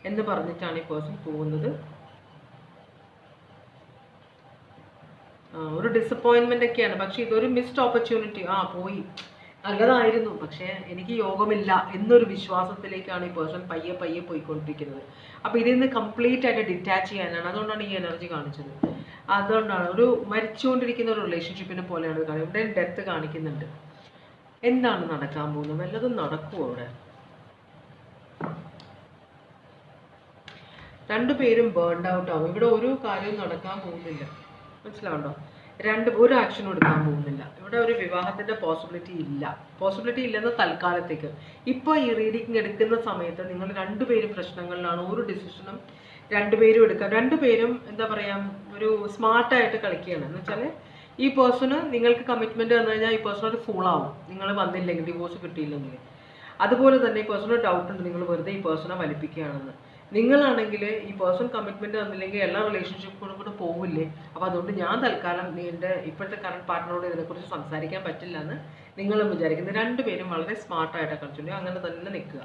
എന്ന് പറഞ്ഞിട്ടാണ് ഈ പേഴ്സൺ പോകുന്നത്. ഒരു ഡിസപ്പോയിൻമെൻ്റ് ഒക്കെയാണ്, പക്ഷേ ഇതൊരു മിസ്ഡ് ഓപ്പർച്യൂണിറ്റി. പോയി, നല്ലതായിരുന്നു, പക്ഷേ എനിക്ക് യോഗമില്ല എന്നൊരു വിശ്വാസത്തിലേക്കാണ് ഈ പേഴ്സൺ പയ്യെ പയ്യെ പോയിക്കൊണ്ടിരിക്കുന്നത്. അപ്പോൾ ഇതിൽ നിന്ന് കംപ്ലീറ്റ് ആയിട്ട് ഡിറ്റാച്ച് ചെയ്യാനാണ്, അതുകൊണ്ടാണ് ഈ എനർജി കാണിച്ചത്. അതുകൊണ്ടാണ് ഒരു മരിച്ചുകൊണ്ടിരിക്കുന്ന ഒരു റിലേഷൻഷിപ്പിനെ പോലെയാണ് കാണുന്നത്. ഇവിടെ ഡെത്ത് കാണിക്കുന്നുണ്ട്. എന്താണ് നടക്കാൻ പോകുന്നത്? വല്ലതും നടക്കുമോ അവിടെ? രണ്ടുപേരും ബേൺഡ് ഔട്ട് ആവും. ഇവിടെ ഒരു കാര്യവും നടക്കാൻ പോകുന്നില്ല, മനസ്സിലാവുണ്ടോ? ഒരു ആക്ഷനും എടുക്കാൻ പോകുന്നില്ല. ഇവിടെ ഒരു വിവാഹത്തിന്റെ പോസിബിലിറ്റി ഇല്ലെന്ന് തൽക്കാലത്തേക്ക്. ഇപ്പോൾ ഈ റീഡിങ് എടുക്കുന്ന സമയത്ത് നിങ്ങൾ രണ്ടുപേരും പ്രശ്നങ്ങളിലാണ്. ഒരു ഡിസിഷനും രണ്ടുപേരും എടുക്കാം. രണ്ടുപേരും എന്താ പറയാ, ഒരു സ്മാർട്ടായിട്ട് കളിക്കുകയാണ്. എന്ന് വെച്ചാൽ ഈ പേഴ്സണ് നിങ്ങൾക്ക് കമ്മിറ്റ്മെന്റ് തന്നു കഴിഞ്ഞാൽ ഈ പേഴ്സൺ ഒരു ഫൂളാവും, നിങ്ങൾ വന്നില്ലെങ്കിൽ, ഡിവോഴ്സ് കിട്ടിയില്ലെങ്കിൽ. അതുപോലെ തന്നെ ഈ പേഴ്സണ് ഡൗട്ട് ഉണ്ട്, നിങ്ങൾ വെറുതെ ഈ പേഴ്സണെ വലിപ്പിക്കുകയാണെന്ന്. നിങ്ങളാണെങ്കിൽ ഈ പേഴ്സൺ കമ്മിറ്റ്മെന്റ് തന്നില്ലെങ്കിൽ എല്ലാ റിലേഷൻഷിപ്പുകളും കൂടെ പോവില്ലേ. അപ്പോൾ അതുകൊണ്ട് ഞാൻ തൽക്കാലം എൻ്റെ ഇപ്പോഴത്തെ കറണ്ട് പാർട്ട്ണറോട് ഇതിനെക്കുറിച്ച് സംസാരിക്കാൻ പറ്റില്ല എന്ന് നിങ്ങളും വിചാരിക്കുന്നത്. രണ്ടുപേരും വളരെ സ്മാർട്ടായിട്ട് കളിച്ചിട്ടുണ്ട്. അങ്ങനെ തന്നെ നിൽക്കുക.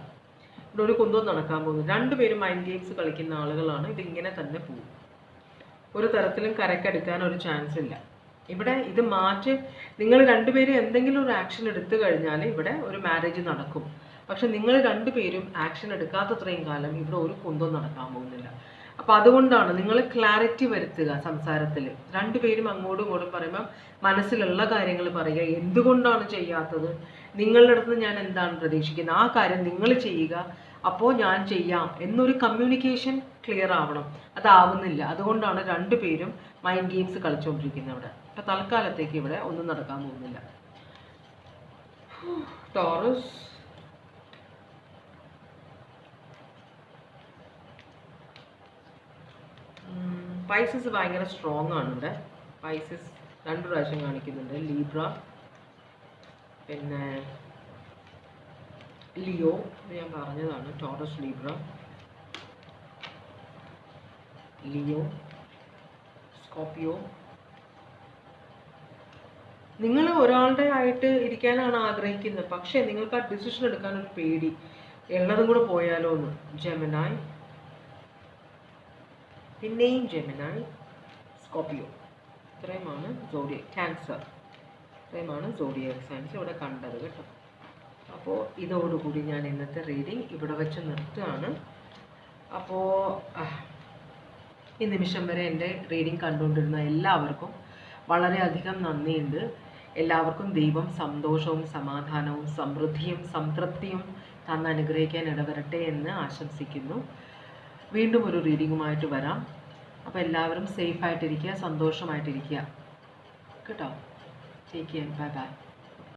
ഇവിടെ ഒരു കുന്തവും നടക്കാൻ പോകുന്നു. രണ്ടുപേരും മൈൻഡ് ഗെയിംസ് കളിക്കുന്ന ആളുകളാണ്. ഇതിങ്ങനെ തന്നെ പോകും. ഒരു തരത്തിലും കരക്കടിക്കാൻ ഒരു ചാൻസ് ഇല്ല. ഇവിടെ ഇത് മാറ്റി നിങ്ങൾ രണ്ടുപേരും എന്തെങ്കിലും ഒരു ആക്ഷൻ എടുത്തു കഴിഞ്ഞാൽ ഇവിടെ ഒരു മാരേജ് നടക്കും. പക്ഷെ നിങ്ങൾ രണ്ടുപേരും ആക്ഷൻ എടുക്കാത്തത്രയും കാലം ഇവിടെ ഒരു കുന്തവും നടക്കാൻ പോകുന്നില്ല. അപ്പം അതുകൊണ്ടാണ് നിങ്ങൾ ക്ലാരിറ്റി വരുത്തുക സംസാരത്തിൽ. രണ്ടുപേരും അങ്ങോട്ടും ഇങ്ങോട്ടും പറയുമ്പോൾ മനസ്സിലുള്ള കാര്യങ്ങൾ പറയുക. എന്തുകൊണ്ടാണ് ചെയ്യാത്തത്, നിങ്ങളുടെ അടുത്ത് നിന്ന് ഞാൻ എന്താണ് പ്രതീക്ഷിക്കുന്നത്, ആ കാര്യം നിങ്ങൾ ചെയ്യുക, അപ്പോൾ ഞാൻ ചെയ്യാം എന്നൊരു കമ്മ്യൂണിക്കേഷൻ ക്ലിയർ ആവണം. അതാവുന്നില്ല. അതുകൊണ്ടാണ് രണ്ടുപേരും മൈൻഡ് ഗെയിംസ് കളിച്ചുകൊണ്ടിരിക്കുന്നത് ഇവിടെ. അപ്പം തൽക്കാലത്തേക്ക് ഇവിടെ ഒന്നും നടക്കാൻ പോകുന്നില്ല. ടോറസ്, പൈസസ് ഭയങ്കര സ്ട്രോങ് ആണ് ഇവിടെ. പൈസസ് 2 പ്രാവശ്യം കാണിക്കുന്നുണ്ട്. ലീബ്ര, പിന്നെ ലിയോ, ഞാൻ പറഞ്ഞതാണ്. Taurus, Libra, Leo, Scorpio. നിങ്ങൾ ഒരാളുടെ ആയിട്ട് ഇരിക്കാനാണ് ആഗ്രഹിക്കുന്നത്, പക്ഷേ നിങ്ങൾക്ക് ആ ഡിസിഷൻ എടുക്കാനൊരു പേടി, ഉള്ളതും കൂടെ പോയാലോ എന്ന്. ജെമിനായി, പിന്നെയും ജെമിനായി, സ്കോർപ്പിയോ. ഇത്രയുമാണ് സോഡിയക്. ക്യാൻസർ, ഇത്രയുമാണ് സോഡിയക് സയൻസ് ഇവിടെ കണ്ടത് കേട്ടോ. അപ്പോൾ ഇതോടുകൂടി ഞാൻ ഇന്നത്തെ റീഡിങ് ഇവിടെ വെച്ച് നിർത്തുകയാണ്. അപ്പോൾ ഈ നിമിഷം വരെ എൻ്റെ റീഡിങ് കണ്ടുകൊണ്ടിരുന്ന എല്ലാവർക്കും വളരെയധികം നന്ദിയുണ്ട്. എല്ലാവർക്കും ദൈവം സന്തോഷവും സമാധാനവും സമൃദ്ധിയും സംതൃപ്തിയും തന്ന് അനുഗ്രഹിക്കാൻ ഇടവരട്ടെ എന്ന് ആശംസിക്കുന്നു. വീണ്ടും ഒരു റീഡിങ്ങുമായിട്ട് വരാം. അപ്പോൾ എല്ലാവരും സേഫായിട്ടിരിക്കുക, സന്തോഷമായിട്ടിരിക്കുക കേട്ടോ. Take care. Bye bye.